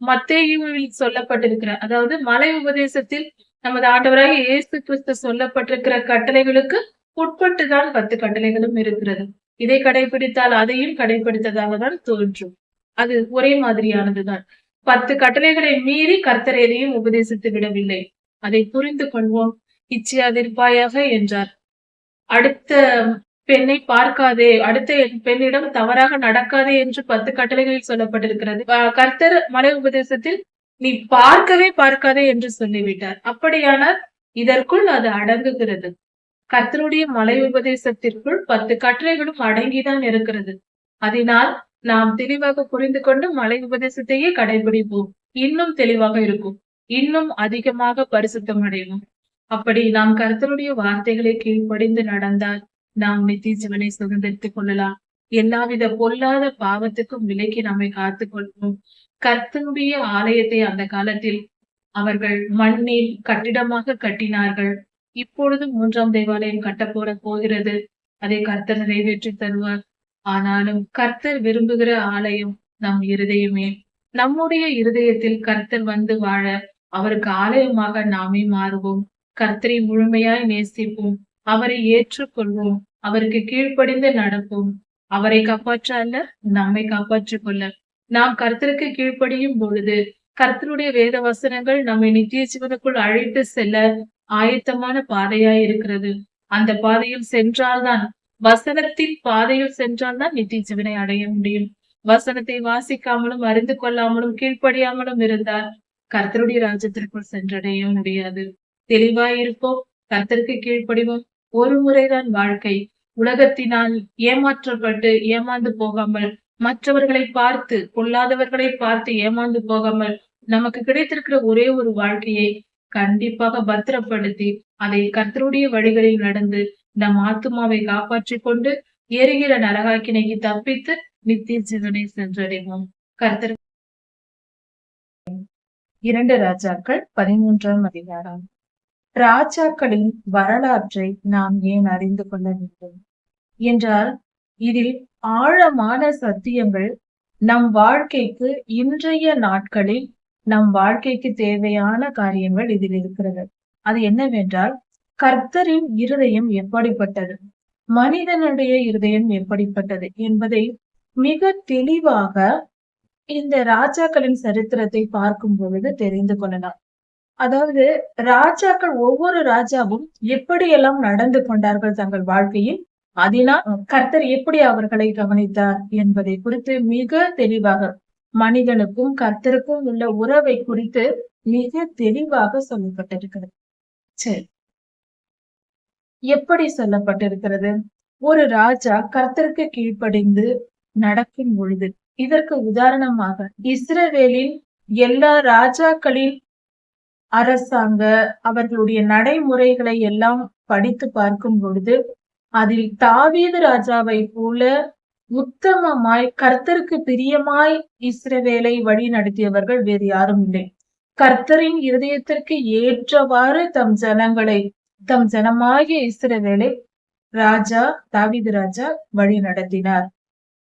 மத்தேயுவில் சொல்லப்பட்டிருக்கிற, அதாவது மலை உபதேசத்தில் நமது ஆண்டவராகிய இயேசு கிறிஸ்து சொல்லப்பட்டிருக்கிற கட்டளைகளுக்கு உட்பட்டுதான் 10 கட்டளைகளும் இருக்கிறது. இதை கடைபிடித்தால் அதையும் கடைபிடித்ததாக தான் தோன்றும். அது ஒரே மாதிரியானதுதான். 10 கட்டளைகளை மீறி கர்த்தர் எதையும் உபதேசித்து விடவில்லை. அதை புரிந்து கொள்வோம். இச்சையாதிருப்பாயாக என்றார். அடுத்த பெண்ணை பார்க்காதே, அடுத்த பெண்ணிடம் தவறாக நடக்காதே என்று 10 கட்டளைகளில் சொல்லப்பட்டிருக்கிறது. கர்த்தர் மலை உபதேசத்தில் நீ பார்க்கவே பார்க்காதே என்று சொல்லிவிட்டார். அப்படியானால் இதற்குள் அது அடங்குகிறது. கர்த்தருடைய மலை உபதேசத்திற்குள் 10 கட்டளைகளும் அடங்கிதான் இருக்கிறது. அதனால் நாம் தெளிவாக புரிந்து கொண்டு மலை உபதேசத்தையே கடைபிடிப்போம். இன்னும் தெளிவாக இருக்கும். இன்னும் அதிகமாக பரிசுத்தம் அடைவோம். அப்படி நாம் கர்த்தருடைய வார்த்தைகளை கீழ்ப்படிந்து நடந்தால் நாம் நித்திய ஜீவனை சுதந்திரித்துக் கொள்ளலாம். எல்லாவித பொல்லாத பாவத்துக்கும் விலக்கி நம்மை காத்துக் கொள்வோம். கர்த்தருடைய ஆலயத்தை அந்த காலத்தில் அவர்கள் மண்ணில் கட்டிடமாக கட்டினார்கள். இப்பொழுது 3ஆம் தேவாலயம் கட்டப்போட போகிறது. அதை கர்த்தர் நிறைவேற்றி தருவார். ஆனாலும் கர்த்தர் விரும்புகிற ஆலயம் நம் இருதயமே. நம்முடைய இருதயத்தில் கர்த்தர் வந்து வாழ அவருக்கு ஆலயமாக நாமே மாறுவோம். கர்த்தரை முழுமையாய் நேசிப்போம். அவரை ஏற்றுக்கொள்வோம். அவருக்கு கீழ்ப்படிந்து நடப்போம். அவரை காப்பாற்ற அல்ல, நம்மை காப்பாற்றிக் கொள்ள. நாம் கர்த்தருக்கு கீழ்ப்படியும் பொழுது கர்த்தருடைய வேத வசனங்கள் நம்மை நித்திய ஜீவனுக்குள் அழைத்து செல்ல ஆயத்தமான பாதையாய் இருக்கிறது. அந்த பாதையில் சென்றால்தான், வசனத்தின் பாதையில் சென்றால்தான் நித்திய ஜீவனை அடைய முடியும். வசனத்தை வாசிக்காமலும் அறிந்து கொள்ளாமலும் கீழ்ப்படியாமலும் இருந்தால் கர்த்தருடைய ராஜ்யத்திற்குள் சென்றடைய முடியாது. தெளிவாயிருப்போம். கர்த்தருக்கு கீழ்ப்படிவோம். ஒரு முறைதான் வாழ்க்கை. உலகத்தினால் ஏமாற்றப்பட்டு ஏமாந்து போகாமல், மற்றவர்களை பார்த்து, பொல்லாதவர்களை பார்த்து ஏமாந்து போகாமல், நமக்கு கிடைத்திருக்கிற ஒரே ஒரு வாழ்க்கையை கண்டிப்பாக பத்திரப்படுத்தி அதை கர்த்தருடைய வழிகளில் நடந்து நம் ஆத்துமாவை காப்பாற்றிக் கொண்டு எரிகிற நரகாக்கினைக்கு தப்பித்து நித்திய ஜீவனை சென்றடைவோம். கர்த்தர் 2 ராஜாக்கள் 13ஆம் அதிகாரம். ராஜாக்களின் வரலாற்றை நாம் ஏன் அறிந்து கொள்ள வேண்டும் என்றால், இதில் ஆழமான சத்தியங்கள் நம் வாழ்க்கைக்கு, இன்றைய நாட்களில் நம் வாழ்க்கைக்கு தேவையான காரியங்கள் இதில் இருக்கிறது. அது என்னவென்றால், கர்த்தரின் இருதயம் எப்படிப்பட்டது, மனிதனுடைய இருதயம் எப்படிப்பட்டது என்பதை மிக தெளிவாக இந்த ராஜாக்களின் சரித்திரத்தை பார்க்கும் பொழுது தெரிந்து கொள்ளலாம். அதாவது ராஜாக்கள், ஒவ்வொரு ராஜாவும் எப்படியெல்லாம் நடந்து கொண்டார்கள் தங்கள் வாழ்க்கையில், அதனால் கர்த்தர் எப்படி அவர்களை கவனித்தார் என்பதை குறித்து மிக தெளிவாக, மனிதனுக்கும் கர்த்தருக்கும் உள்ள உறவை குறித்து மிக தெளிவாக சொல்லப்பட்டிருக்கிறது. சரி, எப்படி சொல்லப்பட்டிருக்கிறது? ஒரு ராஜா கர்த்தருக்கு கீழ்ப்படிந்து நடக்கும் பொழுது, இதற்கு உதாரணமாக இஸ்ரவேலின் எல்லா ராஜாக்களின் அரசாங்க அவர்களுடைய நடைமுறைகளை எல்லாம் படித்து பார்க்கும் பொழுது, அதில் தாவீது ராஜாவை போல உத்தமமாய் கர்த்தருக்கு பிரியமாய் இஸ்ரவேலை வழி நடத்தியவர்கள் வேறு யாரும் இல்லை. கர்த்தரின் இருதயத்திற்கு ஏற்றவாறு தம் ஜனங்களை, தம் ஜனமாகிய இஸ்ரவேலை ராஜா தாவீது ராஜா வழி நடத்தினார்.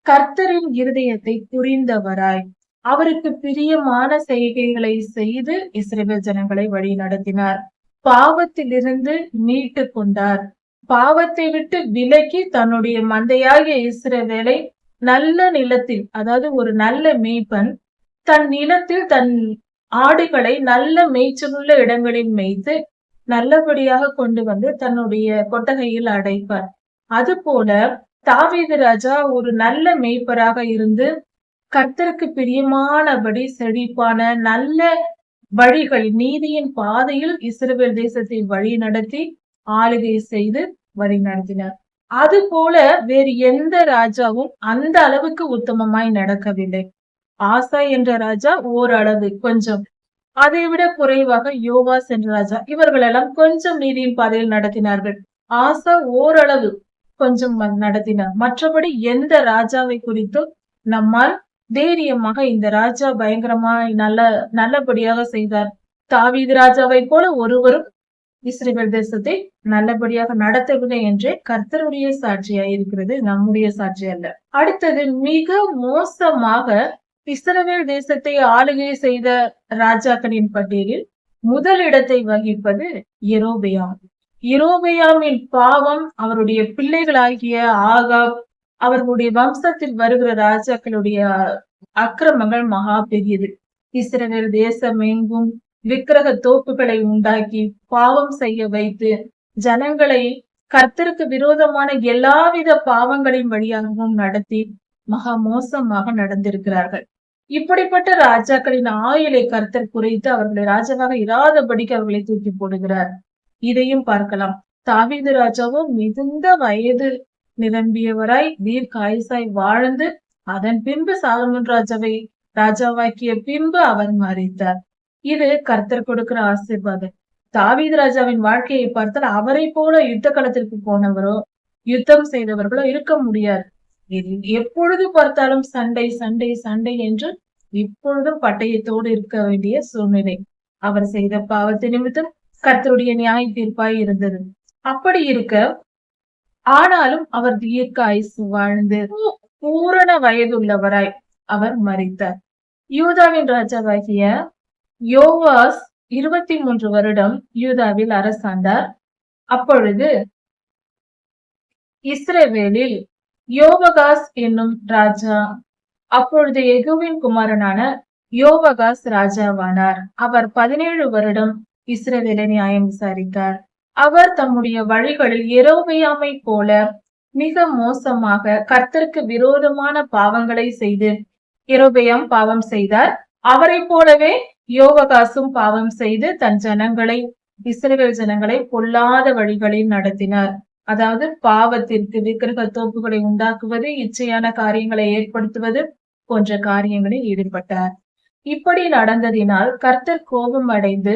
கர்த்தரின் இருதயத்தை புரிந்தவராய் அவருக்கு பிரியமான செய்கைகளை செய்து இஸ்ரவேல் ஜனங்களை வழி நடத்தினார். பாவத்திலிருந்து மீட்டு கொண்டார். பாவத்தை விட்டு விலக்கி தன்னுடைய மந்தையாகிய இஸ்ரவேலை நல்ல நிலத்தில், அதாவது ஒரு நல்ல மேய்ப்பன் தன் நிலத்தில் தன் ஆடுகளை நல்ல மேய்ச்சலுள்ள இடங்களில் மேய்த்து நல்லபடியாக கொண்டு வந்து தன்னுடைய கொட்டகையில் அடைப்பார். அது போல தாவீது ராஜா ஒரு நல்ல மேய்ப்பராக இருந்து கர்த்தருக்கு பிரியமானபடி செழிப்பான நல்ல வழிகள், நீதியின் பாதையில் இஸ்ரவேல் தேசத்தை வழி நடத்தி ஆளுகை செய்து வழி நடத்தினார். அது போல வேறு எந்த ராஜாவும் அந்த அளவுக்கு உத்தமமாய் நடக்கவில்லை. ஆசா என்ற ராஜா ஓரளவு கொஞ்சம், அதை விட குறைவாக யோவாஸ் என்ற ராஜா, இவர்கள் எல்லாம் கொஞ்சம் நீதியின் பாதையில் நடத்தினார்கள். ஆசா ஓரளவு கொஞ்சம் நடத்தினார். மற்றபடி எந்த ராஜாவை குறித்தும் நம்மால் தைரியமாக இந்த ராஜா பயங்கரமாய் நல்லபடியாக செய்தார், தாவீது ராஜாவை போல ஒருவரும் இஸ்ரவேல் தேசத்தை நல்லபடியாக நடத்தவில்லை என்றே கர்த்தருடைய சாட்சியாய் இருக்கிறது, நம்முடைய சாட்சி அல்ல. அடுத்தது, மிக மோசமாக இஸ்ரவேல் தேசத்தை ஆளுகை செய்த ராஜாக்களின் பட்டியலில் முதலிடத்தை வகிப்பது யெரொபெயாம். யெரொபெயாமின் பாவம் அவருடைய பிள்ளைகளாகிய ஆகாப் அவர்களுடைய வம்சத்தில் வருகிற ராஜாக்களுடைய அக்கிரமங்கள் மகா பெரியது. இஸ்ரவேல் தேசம் எங்கும் விக்கிரக தோப்புகளை உண்டாக்கி பாவம் செய்ய வைத்து ஜனங்களை கர்த்தருக்கு விரோதமான எல்லாவித பாவங்களின் வழியாகவும் நடத்தி மகா மோசமாக நடந்திருக்கிறார்கள். இப்படிப்பட்ட ராஜாக்களின் ஆயுளை கர்த்தர் குறைத்து அவர்களை ராஜாவாக இராதபடிக்கு அவர்களை தூக்கி போடுகிறார். இதையும் பார்க்கலாம். தாவீது ராஜாவோ மிகுந்த வயது நிரம்பியவராய் தீர்க்காயுசாய் வாழ்ந்து அதன் பின்பு சாலமோன் ராஜாவை ராஜாவாக்கிய பின்பு அவர் மரித்தார். இது கர்த்தர் கொடுக்கிற ஆசீர்வாதம். தாவீது ராஜாவின் வாழ்க்கையை பார்த்தால் அவரை போல யுத்த களத்திற்கு போனவரோ யுத்தம் செய்தவர்களோ இருக்க முடியாது. எப்பொழுது பார்த்தாலும் சண்டை சண்டை சண்டை என்று இப்பொழுதும் பட்டயத்தோடு இருக்க வேண்டிய சூழ்நிலை. அவர் செய்த பாவத்தை நிமித்தம் கர்த்தருடைய நியாய தீர்ப்பாய் இருந்தது. அப்படி இருக்க ஆனாலும் அவர் தீர்க்க ஆயுசு வாழ்ந்து பூரண வயதுள்ளவராய் அவர் மரித்தார். யூதாவின் ராஜாவாகிய யோவாஸ் 23 வருடம் யூதாவில் அரசாண்டார். அப்பொழுது இஸ்ரவேலில் யோவகாஸ் என்னும் ராஜா அப்பொழுது எகுவின் குமாரனான யோவகாஸ் ராஜாவானார். அவர் 17 வருடம் இஸ்ரவேலை நியாயம் விசாரித்தார். அவர் தம்முடைய வழிகளில் யெரொபெயாமை போல மிக மோசமாக கர்த்தருக்கு விரோதமான பாவங்களை செய்து யெரொபெயாம் பாவம் செய்தார். அவரை போலவே யோவகாசும் பாவம் செய்து தன் ஜனங்களை இஸ்ரவேல் ஜனங்களை பொல்லாத வழிகளில் நடத்தினார். அதாவது பாவத்திற்கு விக்கிரக தோப்புகளை உண்டாக்குவது, இச்சையான காரியங்களை ஏற்படுத்துவது போன்ற காரியங்களில் ஈடுபட்டார். இப்படி நடந்ததினால் கர்த்தர் கோபம் அடைந்து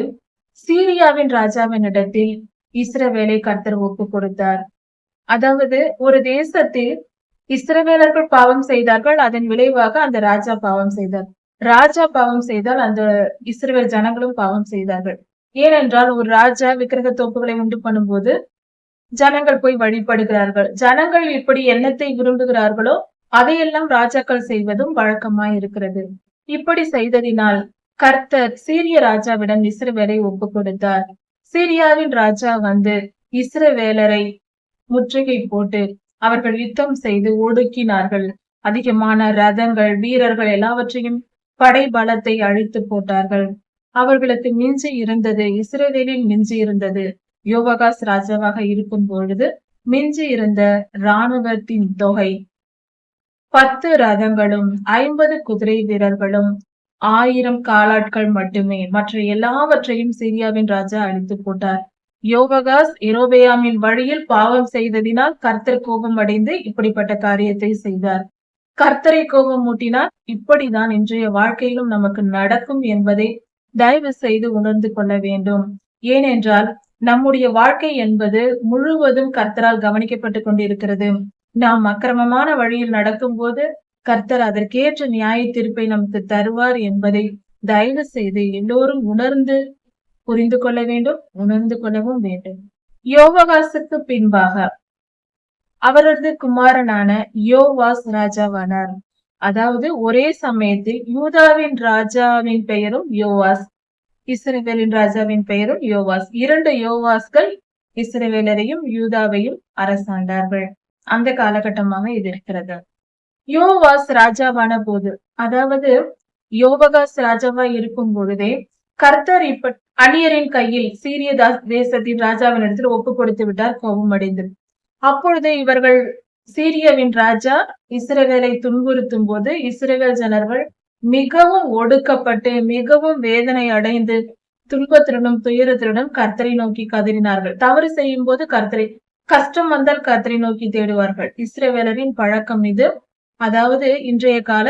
சீரியாவின் ராஜாவினிடத்தில் இஸ்ரவேலை கர்த்தர் ஒப்பு கொடுத்தார். அதாவது ஒரு தேசத்தில் இஸ்ரவேலர்கள் பாவம் செய்தார்கள், அதன் விளைவாக அந்த ராஜா பாவம் செய்தார். ராஜா பாவம் செய்தால் அந்த இஸ்ரவேல் ஜனங்களும் பாவம் செய்தார்கள். ஏனென்றால் ஒரு ராஜா விக்கிரக தோப்புகளை உண்டு பண்ணும்போது ஜனங்கள் போய் வழிபடுகிறார்கள். ஜனங்கள் இப்படி எண்ணத்தை விரும்புகிறார்களோ அதையெல்லாம் ராஜாக்கள் செய்வதும் வழக்கமாய் இருக்கிறது. இப்படி செய்ததினால் கர்த்தர் சீரிய ராஜாவிடம் இஸ்ரவேலை ஒப்பு கொடுத்தார். சீரியாவின் ராஜா வந்து இஸ்ரவேலரை முற்றுகை போட்டு அவர்கள் யுத்தம் செய்து ஒடுக்கினார்கள். அதிகமான ரதங்கள், வீரர்கள் எல்லாவற்றையும் படை பலத்தை அழித்து போட்டார்கள். அவர்களுக்கு மிஞ்சி இருந்தது, இஸ்ரவேலில் மிஞ்சி இருந்தது யோவகாஸ் ராஜாவாக இருக்கும் பொழுது மிஞ்சி இருந்த இராணுவத்தின் தொகை 10 ரதங்களும் 50 குதிரை வீரர்களும் 1000 காலாட்கள் மட்டுமே. மற்ற எல்லாவற்றையும் சீரியாவின் ராஜா அழித்து போட்டார். யோவகாஸ் யெரொபெயாமின் வழியில் பாவம் செய்ததினால் கர்த்தர் கோபம் அடைந்து இப்படிப்பட்ட காரியத்தை செய்தார். கர்த்தரை கோபம் மூட்டினார். இப்படிதான் இன்றைய வாழ்க்கையிலும் நமக்கு நடக்கும் என்பதை தயவு செய்து உணர்ந்து கொள்ள வேண்டும். ஏனென்றால் நம்முடைய வாழ்க்கை என்பது முழுவதும் கர்த்தரால் கவனிக்கப்பட்டு கொண்டிருக்கிறது. நாம் அக்கிரமமான வழியில் நடக்கும் போது கர்த்தர் அதற்கேற்ற நியாய தீர்ப்பை நமக்கு தருவார் என்பதை தயவு செய்து எல்லோரும் உணர்ந்து புரிந்து கொள்ள வேண்டும், உணர்ந்து கொள்ளவும் வேண்டும். யோவகாசுக்கு பின்பாக அவரது குமாரனான யோவாஸ் ராஜாவானார். அதாவது ஒரே சமயத்தில் யூதாவின் ராஜாவின் பெயரும் யோவாஸ், இஸ்ரவேலின் ராஜாவின் பெயரும் யோவாஸ். 2 யோவாஸ்கள் இஸ்ரவேலரையும் யூதாவையும் அரசாண்டார்கள். அந்த காலகட்டமாக இது இருக்கிறது. யோவாஸ் ராஜாவான போது, அதாவது யோவகாஸ் ராஜாவா இருக்கும் பொழுதே கர்த்தர் இப்ப அந்நியரின் கையில் சீரிய தேசத்தின் ராஜாவினிடத்தில் ஒப்பு கொடுத்து விட்டார். கோபம் அடைந்து அப்பொழுது இவர்கள் சீரியாவின் ராஜா இஸ்ரவேலை துன்புறுத்தும் போது இஸ்ரவேல் ஜனர்கள் மிகவும் ஒடுக்கப்பட்டு மிகவும் வேதனை அடைந்து துன்பத்துடனும் துயரத்துடனும் கர்த்தரை நோக்கி கதறினார்கள். தவறு செய்யும் போது கர்த்தரை, கஷ்டம் வந்தால் கர்த்தரை நோக்கி தேடுவார்கள். இஸ்ரவேலரின் பழக்கம் இது. அதாவது இன்றைய கால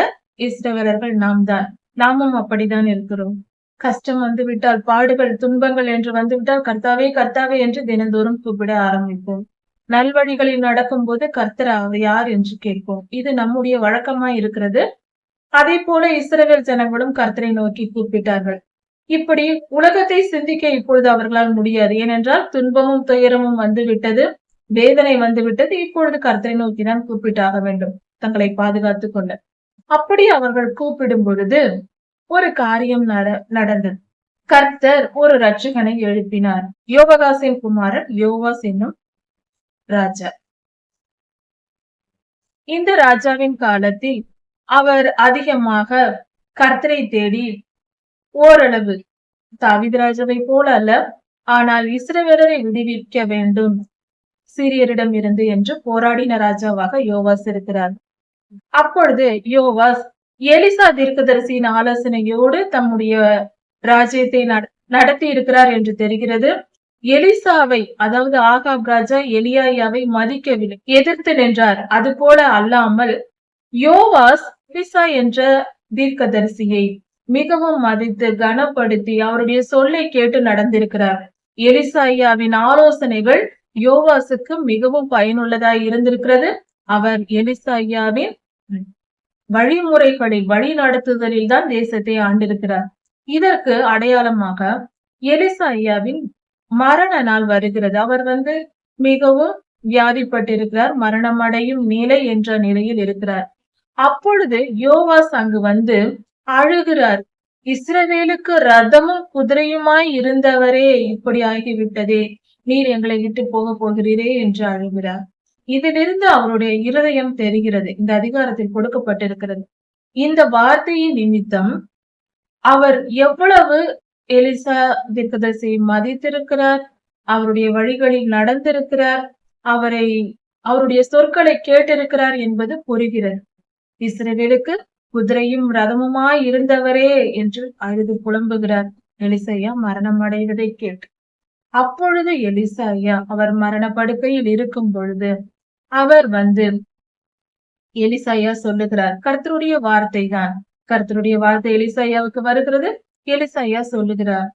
இஸ்ரவேலர்கள் நாம் தான், நாமும் அப்படித்தான் இருக்கிறோம். கஷ்டம் வந்து விட்டால், பாடுகள் துன்பங்கள் என்று வந்துவிட்டால் கர்த்தாவே கர்த்தாவே என்று தினந்தோறும் கூப்பிட ஆரம்பிப்போம். நல்வழிகளில் நடக்கும் போது கர்த்தர் அவர் யார் என்று கேட்போம். இது நம்முடைய வழக்கமாய் இருக்கிறது. அதே போல இஸ்ரவேல் ஜனங்களும் கர்த்தரை நோக்கி கூப்பிட்டார்கள். இப்படி உலகத்தை சிந்திக்க இப்பொழுது அவர்களால் முடியாது. ஏனென்றால் துன்பமும் துயரமும் வந்துவிட்டது, வேதனை வந்துவிட்டது. இப்பொழுது கர்த்தரை நோக்கிதான் கூப்பிட்டாக வேண்டும், தங்களை பாதுகாத்துக் கொள்ள. அப்படி அவர்கள் கூப்பிடும் பொழுது ஒரு காரியம் நடந்தது. கர்த்தர் ஒரு ரட்சகனை எழுப்பினார். யோவாசின் குமாரன் யோவாஸ் என்னும் ராஜா. இந்த ராஜாவின் காலத்தில் அவர் அதிகமாக கர்த்தரை தேடி ஓரளவு தாவீது ராஜாவை போல அல்ல, ஆனால் இஸ்ரவேலரை விடுவிக்க வேண்டும் சீரியரிடம் இருந்து என்று போராடின ராஜாவாக யோவாஸ் இருக்கிறார். அப்பொழுது யோவாஸ் எலிசா தீர்க்கதரிசியின் ஆலோசனையோடு தம்முடைய ராஜ்யத்தை நடத்தி இருக்கிறார் என்று தெரிகிறது. எலிசாவை, அதாவது ஆகாப் ராஜா எலியாயாவை மதிக்கவில்லை, எதிர்த்து நின்றார். அது போல அல்லாமல் யோவாஸ் எலிசா என்ற தீர்க்கதரிசியை மிகவும் மதித்து கனப்படுத்தி அவருடைய சொல்லை கேட்டு நடந்திருக்கிறார். எலிசாயாவின் ஆலோசனைகள் யோவாசுக்கு மிகவும் பயனுள்ளதாய் இருந்திருக்கிறது. அவர் எலிசாயாவின் வழிமுறைகளில் வழி நடத்துதலில் தான் தேசத்தை ஆண்டிருக்கிறார். இதற்கு அடையாளமாக எலிசாயாவின் மரண நாள் வருகிறது. அவர் மிகவும் வியாதிப்பட்டிருக்கிறார், மரணம் அடையும் நிலை என்ற நிலையில் இருக்கிறார். அப்பொழுது யோவாஸ் அங்கு அழுகிறார். இஸ்ரவேலுக்கு ரதமும் குதிரையுமாய் இருந்தவரே இப்படி ஆகிவிட்டதே, நீர் எங்களை விட்டு போக போகிறீரே என்று அழுகிறார். இதிலிருந்து அவருடைய இருதயம் தெரிகிறது. இந்த அதிகாரத்தில் கொடுக்கப்பட்டிருக்கிறது. இந்த வார்த்தையின் நிமித்தம் அவர் எவ்வளவு எலிசா தீர்க்கதரிசியை மதித்திருக்கிறார், அவருடைய வழிகளில் நடந்திருக்கிறார், அவருடைய சொற்களை கேட்டிருக்கிறார் என்பது புரிகிறது. இஸ்ரவேலுக்கு குதிரையும் ரதமுமாய் இருந்தவரே என்று அழுது புலம்புகிறார் எலிசாயா மரணம் அடைவதை கேட்டு. அப்பொழுது எலிசாயா அவர் மரண படுக்கையில் இருக்கும் பொழுது அவர் எலிசாயா சொல்லுகிறார். கர்த்தருடைய வார்த்தை தான். கர்த்தருடைய வார்த்தை எலிசாயாவுக்கு வருகிறது. எலிசாயா சொல்லுகிறார்,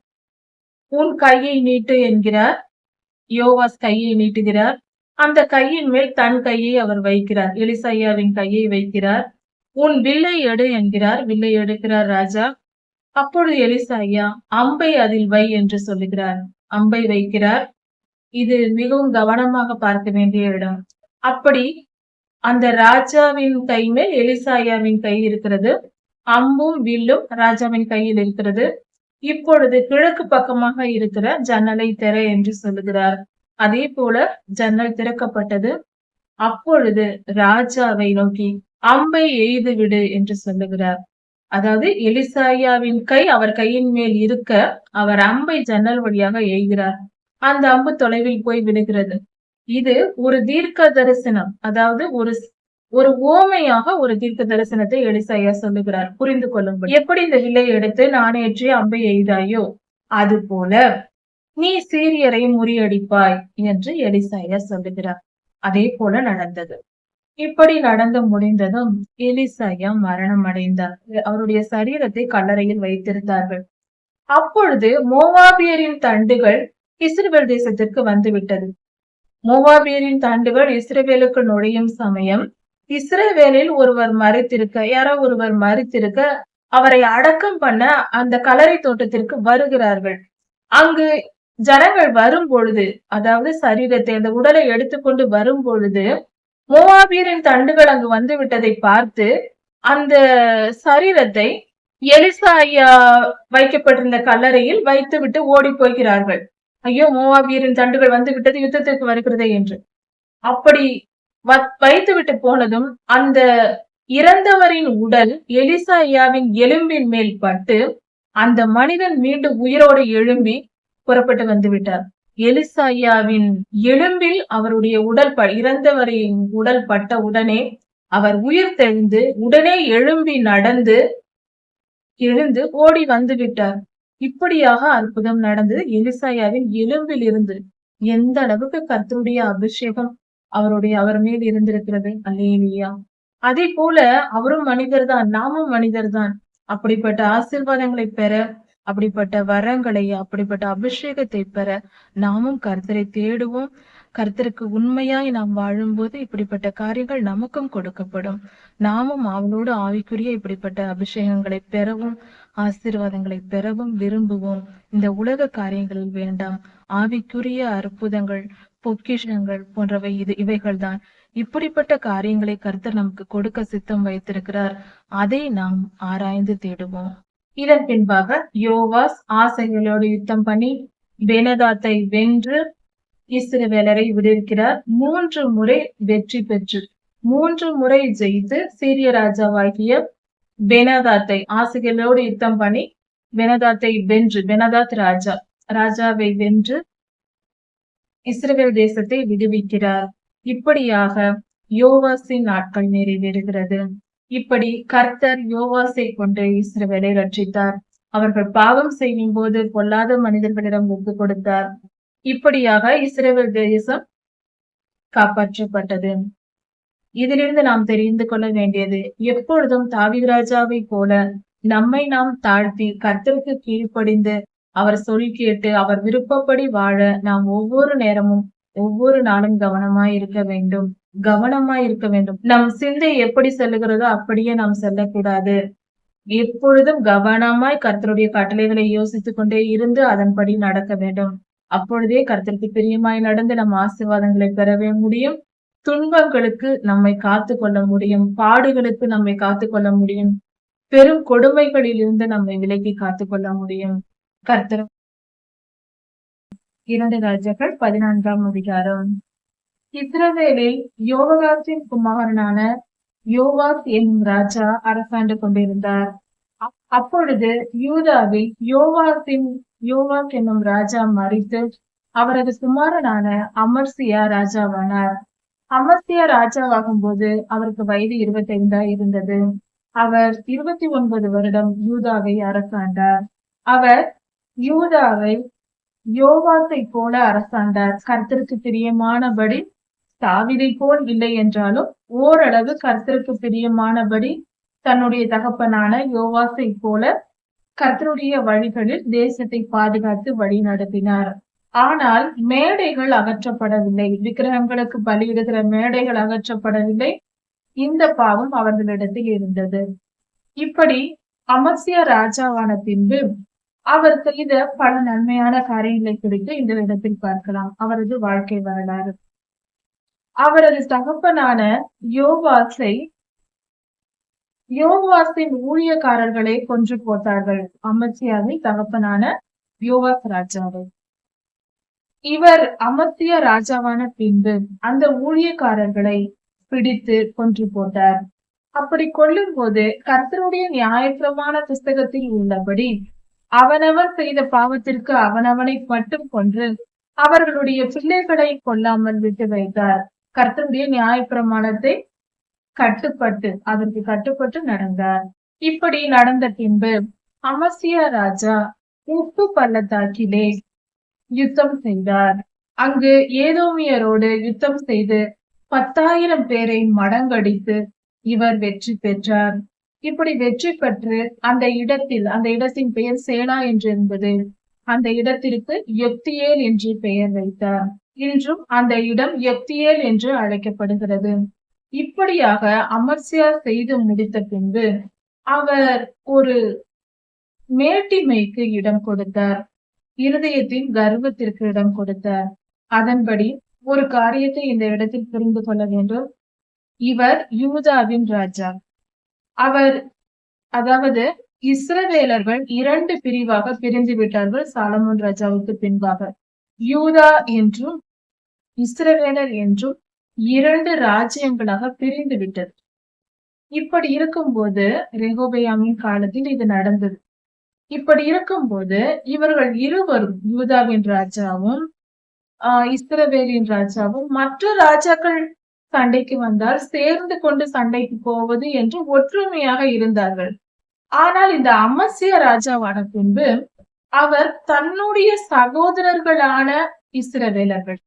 உன் கையை நீட்டு என்கிறார். யோவாஸ் கையை நீட்டுகிறார். அந்த கையின் மேல் தன் கையை அவர் வைக்கிறார். எலிசாயாவின் கையை வைக்கிறார். உன் வில்லை எடு என்கிறார். வில்லை எடுக்கிறார் ராஜா. அப்பொழுது எலிசாயா அம்பை அதில் வை என்று சொல்லுகிறார். அம்பை வைக்கிறார். இது மிகவும் கவனமாக பார்க்க வேண்டிய இடம். அப்படி அந்த ராஜாவின் கை மேல் எலிசாயாவின் கை இருக்கிறது. அம்பும் வில்லும் ராஜாவின் கையில் இருக்கிறது. இப்பொழுது கிழக்கு பக்கமாக இருக்கிற ஜன்னலை திற என்று சொல்லுகிறார். அதே போல ஜன்னல் திறக்கப்பட்டது. அப்பொழுது ராஜாவை நோக்கி அம்பை எய்து விடு என்று சொல்லுகிறார். அதாவது எலிசாயாவின் கை அவர் கையின் மேல் இருக்க அவர் அம்பை ஜன்னல் வழியாக எய்கிறார். அந்த அம்பு தொலைவில் போய் விடுகிறது. இது ஒரு தீர்க்க தரிசனம், அதாவது ஒரு ஓமையாக ஒரு தீர்க்க தரிசனத்தை எலிசாயா சொல்லுகிறார். புரிந்து கொள்ளுங்கள். எப்படி இந்த வில்லை எடுத்து நாணேற்றி அம்பை எய்தாயோ அது போல நீ சீரியரை முறியடிப்பாய் என்று எலிசாயா சொல்லுகிறார். அதே போல நடந்தது. இப்படி நடந்து முடிந்ததும் எலிசாயா மரணம் அடைந்தார். அவருடைய சரீரத்தை கல்லறையில் வைத்திருந்தார்கள். அப்பொழுது மோவாபியரின் தண்டுகள் இஸ்ரவேல் தேசத்திற்கு வந்துவிட்டது. மோவாபியரின் தண்டுகள் இஸ்ரவேலுக்கு நுழையும் சமயம் இஸ்ரவேலில் யாரோ ஒருவர் மரித்திருக்க அவரை அடக்கம் பண்ண அந்த கல்லறை தோட்டத்திற்கு வருகிறார்கள். அங்கு ஜனங்கள் வரும் பொழுது, அதாவது சரீரத்தை அந்த உடலை எடுத்துக்கொண்டு வரும் பொழுது மோவாபியரின் தண்டுகள் அங்கு வந்து விட்டதை பார்த்து அந்த சரீரத்தை எலிசாயா வைக்கப்பட்டிருந்த கல்லறையில் வைத்து விட்டு ஓடி போகிறார்கள். ஐயோ, மோவாபியரின் தண்டுகள் வந்து விட்டது, யுத்தத்திற்கு வருகிறதே என்று. அப்படி வைத்து விட்டு போனதும் அந்த இறந்தவரின் உடல் எலிசாயாவின் எலும்பின் மேல் பட்டு அந்த மனிதன் மீண்டும் உயிரோடு எழும்பி புறப்பட்டு வந்து விட்டார். எலிசாயாவின் எலும்பில் அவருடைய இறந்தவரின் உடல் பட்ட உடனே அவர் உயிர் தெழுந்து உடனே எழும்பி எழுந்து ஓடி வந்து விட்டார். இப்படியாக அற்புதம் நடந்தது எலிசாயாவின் எலும்பில் இருந்து. எந்த அளவுக்கு கர்த்தருடைய அபிஷேகம் அவர் மேல் இருந்திருக்கிறது. அல்லேலூயா. அதே போல அவரும் மனிதர் தான், நாமும் மனிதர் தான். அப்படிப்பட்ட ஆசீர்வாதங்களை பெற, அப்படிப்பட்ட வரங்களை, அப்படிப்பட்ட அபிஷேகத்தை பெற நாமும் கர்த்தரை தேடுவோம். கர்த்தருக்கு உண்மையாய் நாம் வாழும்போது இப்படிப்பட்ட காரியங்கள் நமக்கும் கொடுக்கப்படும். நாமும் அவளோடு ஆவிக்குரிய இப்படிப்பட்ட அபிஷேகங்களை பெறவும் ஆசீர்வாதங்களை பெறவும் விரும்புவோம். இந்த உலக காரியங்களில் வேண்டாம். ஆவிக்குரிய அற்புதங்கள், பொக்கிஷங்கள் போன்றவை இவைகள்தான். இப்படிப்பட்ட காரியங்களை கர்த்தர் நமக்கு கொடுக்க சித்தம் வைத்திருக்கிறார். அதை நாம் ஆராய்ந்து தேடுவோம். இதன் பின்பாக யோவாஸ் ஆசைகளோடு யுத்தம் பண்ணி பெனதாத்தை வென்று இஸ்ரவேலரை விடுவிக்கிறார். 3 முறை வெற்றி பெற்று 3 முறை ஜெயித்து சீரிய ராஜாவாகிய பெனதாத்தை ஆசைகளோடு யுத்தம் பண்ணி பெனதாத்தை வென்று பெனதாத் ராஜாவை வென்று இஸ்ரவேல் தேசத்தை விடுவிக்கிறார். இப்படியாக யோவாசின் நாட்கள் நிறைவேறுகிறது. இப்படி கர்த்தர் யோவாசை கொண்டு இஸ்ரவேலை ரட்சித்தார். அவர்கள் பாவம் செய்யும் போது பொல்லாத மனிதர்களிடம் ஒப்புக் கொடுத்தார். இப்படியாக இஸ்ரவேல் தேசம் காப்பாற்றப்பட்டது. இதிலிருந்து நாம் தெரிந்து கொள்ள வேண்டியது, எப்பொழுதும் தாவீது ராஜாவை போல நம்மை நாம் தாழ்த்தி கர்த்தருக்கு கீழ்ப்படிந்து அவர் சொல் கேட்டு அவர் விருப்பப்படி வாழ நாம் ஒவ்வொரு நேரமும் ஒவ்வொரு நாளும் கவனமாய் இருக்க வேண்டும். நம் சிந்தை எப்படி செல்லுகிறதோ அப்படியே நாம் செல்லக்கூடாது. எப்பொழுதும் கவனமாய் கர்த்தருடைய கட்டளைகளை யோசித்துக் கொண்டே இருந்து அதன்படி நடக்க வேண்டும். அப்பொழுதே கர்த்தருக்கு பிரியமாய் நடந்து நம் ஆசீர்வாதங்களை பெறவே முடியும். துன்பங்களுக்கு நம்மை காத்து கொள்ள முடியும். பாடுகளுக்கு நம்மை காத்து கொள்ள முடியும். பெரும் கொடுமைகளில் இருந்து நம்மை விலக்கி காத்து கொள்ள முடியும். கர்த்தர் 2 ராஜாக்கள் 14ஆம் அதிகாரம். இஸ்ரவேலில் யோவாசின் குமாரனான யோவாஸ் என்னும் ராஜா அரசாண்டு கொண்டிருந்தார். அப்பொழுது யூதாவில் யோவாஸ் என்னும் ராஜா மரித்து அவரது குமாரனான அமர்சியா ராஜாவானார். அமர்சியா ராஜாவாகும் போது அவருக்கு வயது 25 இருந்தது. அவர் 29 வருடம் யூதாவை அரசாண்டார். அவர் யூதாவை யோவாசை போல அரசாண்டார். கர்த்தருக்கு பிரியமானபடி தாவீதை போல் இல்லை என்றாலும் ஓரளவு கர்த்தருக்கு பிரியமானபடி தன்னுடைய தகப்பனான யோவாசை போல கர்த்தருடைய வழிகளில் தேசத்தை பாதுகாத்து வழி நடத்தினார். ஆனால் மேடைகள் அகற்றப்படவில்லை. விக்கிரகங்களுக்கு பலியிடுகிற மேடைகள் அகற்றப்படவில்லை. இந்த பாவம் அவர்களிடத்தில் இருந்தது. இப்படி அமர்சியா ராஜாவான பின்பு அவர் செய்த பல நன்மையான காரியங்களை குறித்து இந்த இடத்தில் பார்க்கலாம். அவரது வாழ்க்கை வரலாறு. அவரது தகப்பனான யோவாசின் ஊழியக்காரர்களை கொன்று போட்டார்கள். அமர்சியாவின் தகப்பனான யோவாஸ் ராஜாவை. இவர் அமர்சியா ராஜாவான பின்பு அந்த ஊழியக்காரர்களை பிடித்து கொன்று போட்டார். அப்படி கொல்லும் போது கர்த்தருடைய நியாயப்பிரமாண புஸ்தகத்தில் உள்ளபடி அவனவன் செய்த பாவத்திற்கு அவனவனை மட்டும் கொன்று அவர்களுடைய பிள்ளைகளை கொல்லாமல் விட்டு வைத்தார். கர்த்தருடைய நியாயப்பிரமாணத்தை அதற்கு கட்டுப்பட்டு நடந்தார். இப்படி நடந்த பின்பு அமர்சியா ராஜா உப்பு பள்ளத்தாக்கிலே யுத்தம் செய்தார். அங்கு ஏதோமியரோடு யுத்தம் செய்து 10,000 பேரை மடங்கடித்து இவர் வெற்றி பெற்றார். இப்படி வெற்றி பெற்று அந்த இடத்தின் பெயர் சேலா என்று என்பது. அந்த இடத்திற்கு யொக்தியேல் என்று பெயர் வைத்தார். இன்றும் அந்த இடம் யொக்தியேல் என்று அழைக்கப்படுகிறது. இப்படியாக அமர்சியா செய்து முடித்த பின்பு அவர் ஒரு மேட்டிமைக்கு இடம் கொடுத்தார். இருதயத்தின் கர்வத்திற்கு இடம் கொடுத்தார். அதன்படி ஒரு காரியத்தை இந்த இடத்தில் புரிந்து கொள்ள வேண்டும். இவர் யூதாவின் ராஜா. அதாவது இஸ்ரவேலர்கள் 2 பிரிவாக பிரிந்து விட்டார்கள் சாலமோன் ராஜாவுக்கு பின்பாக. யூதா என்றும் இஸ்ரவேலர் என்றும் 2 ராஜ்யங்களாக பிரிந்து விட்டது. இப்படி இருக்கும்போது ரெகோபெயாமின் காலத்தில் இது நடந்தது. இப்படி இருக்கும்போது இவர்கள் இருவரும், யூதாவின் ராஜாவும் இஸ்ரவேலின் ராஜாவும், மற்ற ராஜாக்கள் சண்டைக்கு வந்தால் சேர்ந்து கொண்டு சண்டைக்கு போவது என்று ஒற்றுமையாக இருந்தார்கள். ஆனால் இந்த அமர்சியா ராஜாவான பின்பு அவர் தன்னுடைய சகோதரர்களான இஸ்ரவேலர்கள்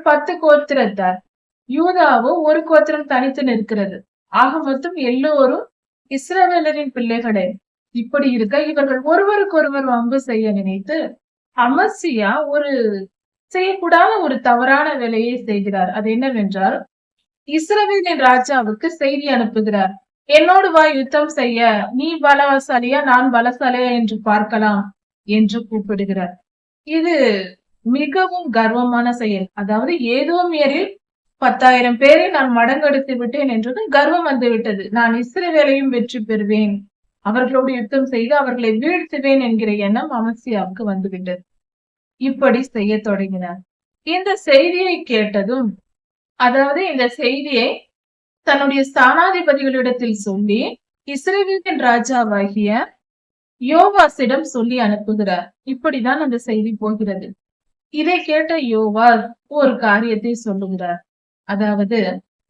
10 கோத்திரத்தார், யூதாவோ ஒரு கோத்திரம் தனித்து நிற்கிறது. ஆக மொத்தம் எல்லோரும் இஸ்ரவேலரின் பிள்ளைகளே. இப்படி இருக்க இவர்கள் ஒருவருக்கொருவர் வம்பு செய்ய நினைத்து அமர்சியா செய்யக்கூடாத ஒரு தவறான வேலையை செய்கிறார். அது என்னவென்றால், இஸ்ரவேலின் ராஜாவுக்கு செய்தி அனுப்புகிறார். என்னோடு வா யுத்தம் செய்ய, நீ பலசாலியா நான் பலசாலியா என்று பார்க்கலாம் என்று கூப்பிடுகிறார். இது மிகவும் கர்வமான செயல். அதாவது ஏதோமியரில் 10,000 பேரை நான் மடங்கெடுத்து விட்டேன் என்றது கர்வம் வந்து விட்டது. நான் இஸ்ரவேலையும் வெற்றி பெறுவேன் அவர்களோடு யுத்தம் செய்து அவர்களை வீழ்த்துவேன் என்கிற எண்ணம் அமத்சியாவுக்கு வந்துவிட்டது. இப்படி செய்ய தொடங்கினார். இந்த செய்தியை கேட்டதும், அதாவது இந்த செய்தியை தன்னுடைய ஸ்தானாதிபதிகளிடத்தில் சொல்லி இஸ்ரவேலின் ராஜாவாகிய யோவாசிடம் சொல்லி அனுப்புகிறார். இப்படிதான் அந்த செய்தி போகிறது. இதை கேட்ட யோவாஸ் ஒரு காரியத்தை சொல்லுகிறார். அதாவது,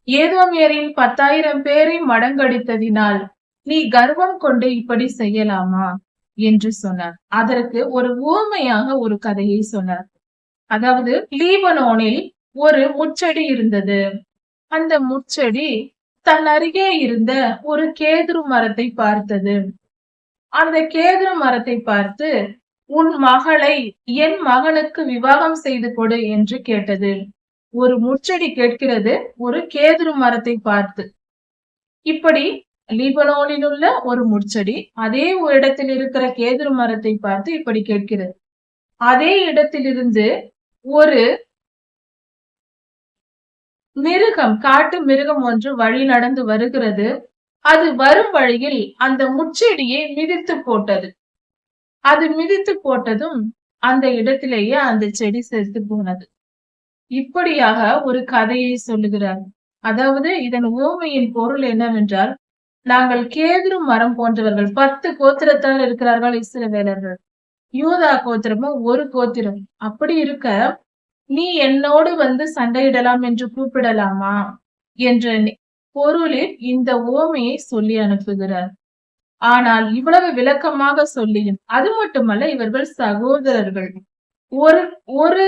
ஏதோமியரின் 10,000 பேரை மடங்கடித்ததினால் நீ கர்வம் கொண்டு இப்படி செய்யலாமா என்று சொன்னார். அதற்கு ஒரு உவமையாக ஒரு கதையை சொன்னார். அதாவது, லீபனோனில் ஒரு முட்செடி இருந்தது. அந்த முட்செடி தன் அருகே இருந்த ஒரு கேதுரு மரத்தை பார்த்தது. அந்த கேதுரு மரத்தை பார்த்து, உன் மகளை என் மகனுக்கு விவாகம் செய்து கொடு என்று கேட்டது. ஒரு முட்செடி கேட்கிறது ஒரு கேதுரு மரத்தை பார்த்து. இப்படி லீபனோனில் உள்ள ஒரு முட்செடி அதே இடத்தில் இருக்கிற கேதுரு மரத்தை பார்த்து இப்படி கேட்கிறது. அதே இடத்திலிருந்து ஒரு மிருகம், காட்டு மிருகம் ஒன்று வழி நடந்து வருகிறது. அது வரும் வழியில் அந்த முட்செடியை மிதித்து போட்டது. அது மிதித்து போட்டதும் அந்த இடத்திலேயே அந்த செடி செத்து போனது. இப்படியாக ஒரு கதையை சொல்லுகிறார். அதாவது, இதன் உவமையின் பொருள் என்னவென்றால், நாங்கள் கேதுரு மரம் போன்றவர்கள். 10 கோத்திரத்தால் இருக்கிறார்கள் இஸ்ரவேலர்கள். யூதா கோத்திரமும் ஒரு கோத்திரம். அப்படி இருக்க நீ என்னோடு வந்து சண்டையிடலாம் என்று கூப்பிடலாமா என்ற பொருளில் இந்த உவமையை சொல்லி அனுப்புகிறார். ஆனால் இவ்வளவு விளக்கமாக சொல்லியும், அது மட்டுமல்ல, இவர்கள் சகோதரர்கள். ஒரு ஒரு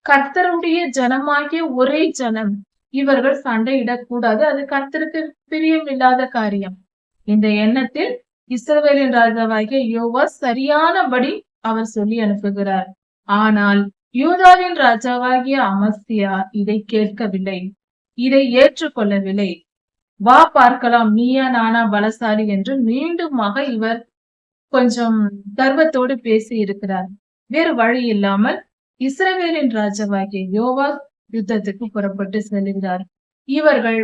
கர்த்தருடைய ஜனமாகிய ஒரே ஜனம். இவர்கள் சண்டையிடக்கூடாது. அது கர்த்தருக்கு பிரியம் இல்லாத காரியம். இந்த எண்ணத்தில் இஸ்ரவேலின் ராஜாவாகிய யோவாஸ் சரியானபடி அவர் சொல்லி அனுப்புகிறார். ஆனால் யூதாவின் ராஜாவாகிய அமத்சியா இதை கேட்கவில்லை, இதை ஏற்றுக்கொள்ளவில்லை. வா பார்க்கலாம், நீயா நானா பலசாலி என்று மீண்டுமாக இவர் கொஞ்சம் கர்வத்தோடு பேசி இருக்கிறார். வேறு வழி இல்லாமல் இஸ்ரவேலின் ராஜாவாகிய யோவாஸ் யுத்தத்துக்கு புறப்பட்டு செல்கிறார். இவர்கள்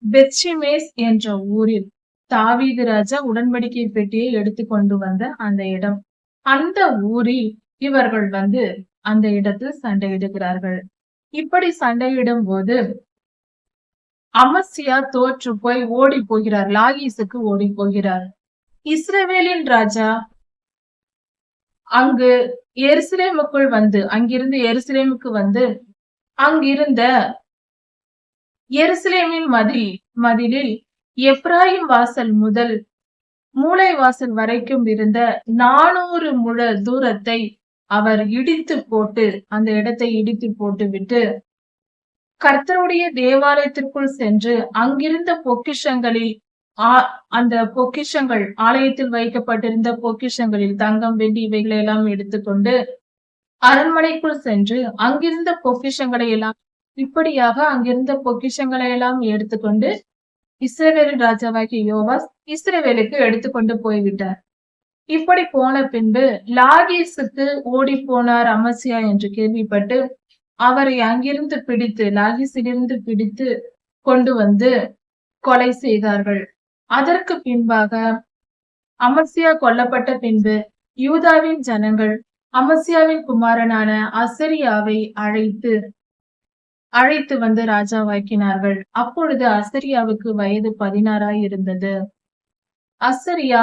பெத்ஷிமேஸ் என்ற ஊரில் தாவீது ராஜா உடன்படிக்கை பெட்டியை எடுத்து கொண்டு வந்த அந்த இடம். அந்த ஊரில் இவர்கள் வந்து அந்த இடத்தில் சண்டையிடுகிறார்கள். இப்படி சண்டையிடும் போது அமத்சியா தோற்று போய் ஓடி போகிறார். லாகீசுக்கு ஓடி போகிறார். இஸ்ரவேலின் ராஜா அங்கு எருசலேமுக்குள் வந்து, அங்கிருந்து எருசலேமுக்கு வந்து, அங்கிருந்த எருசலேமின் மதிலில் எப்ராயிம் வாசல் முதல் மூலை வாசல் வரைக்கும் இருந்த 400 முழ தூரத்தை அவர் இடித்து போட்டு, அந்த இடத்தை இடித்து போட்டு விட்டு, கர்த்தருடைய தேவாலயத்திற்குள் சென்று அங்கிருந்த பொக்கிஷங்களில் அந்த பொக்கிஷங்கள், ஆலயத்தில் வைக்கப்பட்டிருந்த பொக்கிஷங்களில் தங்கம், வெள்ளி இவைகளை எல்லாம் எடுத்துக்கொண்டு அரண்மனைக்குள் சென்று அங்கிருந்த பொக்கிஷங்களை எல்லாம், இப்படியாக அங்கிருந்த பொக்கிஷங்களை எல்லாம் எடுத்துக்கொண்டு இஸ்ரவேலின் ராஜாவாகிய யோவாஸ் இஸ்ரவேலுக்கு எடுத்துக்கொண்டு போய்விட்டார். இப்படி போன பின்பு லாகீசுக்கு ஓடி போனார் அமத்சியா என்று கேள்விப்பட்டு அவரை அங்கிருந்து பிடித்து, லாகீசிலிருந்து பிடித்து கொண்டு வந்து கொலை செய்தார்கள். அதற்கு பின்பாக அமத்சியா கொல்லப்பட்ட பின்பு யூதாவின் ஜனங்கள் அமத்சியாவின் குமாரனான அசரியாவை அழைத்து வந்து ராஜாவாக்கினார்கள். அப்பொழுது அசரியாவுக்கு வயது 16 இருந்தது. அசரியா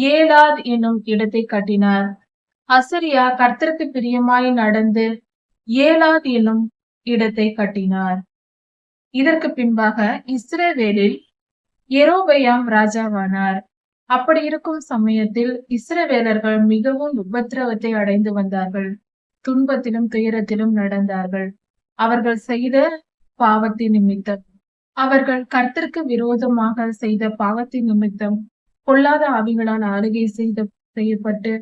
ஏலாத் என்னும் இடத்தை கட்டினார். அசரியா கர்த்தருக்கு பிரியமாய் நடந்து ஏலாத் என்னும் இடத்தை கட்டினார். இதற்கு பின்பாக இஸ்ரவேலில் யெரொபெயாம் ராஜாவானார். அப்படி இருக்கும் சமயத்தில் இஸ்ரவேலர்கள் மிகவும் உபத்திரவத்தை அடைந்து வந்தார்கள். துன்பத்திலும் துயரத்திலும் நடந்தார்கள். அவர்கள் செய்த பாவத்தின் நிமித்தம், அவர்கள் கர்த்தருக்கு விரோதமாக செய்த பாவத்தின் நிமித்தம் பொல்லாத ஆவிகளால் ஆளுகை செய்யப்பட்டு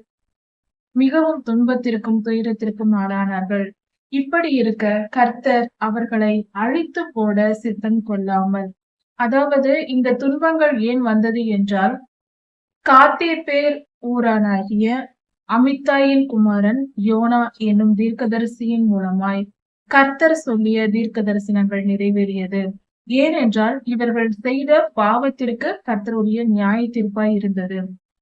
மிகவும் துன்பத்திற்கும் துயரத்திற்கும் ஆளானார்கள். இப்படி இருக்க கர்த்தர் அவர்களை அழித்து போட சித்தம் கொள்ளாமல், அதாவது இந்த துன்பங்கள் ஏன் வந்தது என்றால், காத்தேப்பேர் ஊரானாகிய அமித்தாயின் குமாரன் யோனா என்னும் தீர்க்கதரிசியின் மூலமாய் கர்த்தர் சொல்லிய தீர்க்க தரிசனங்கள் நிறைவேறியது. ஏனென்றால் இவர்கள் செய்த பாவத்திற்கு கர்த்தருடைய நியாய தீர்ப்பாய் இருந்தது.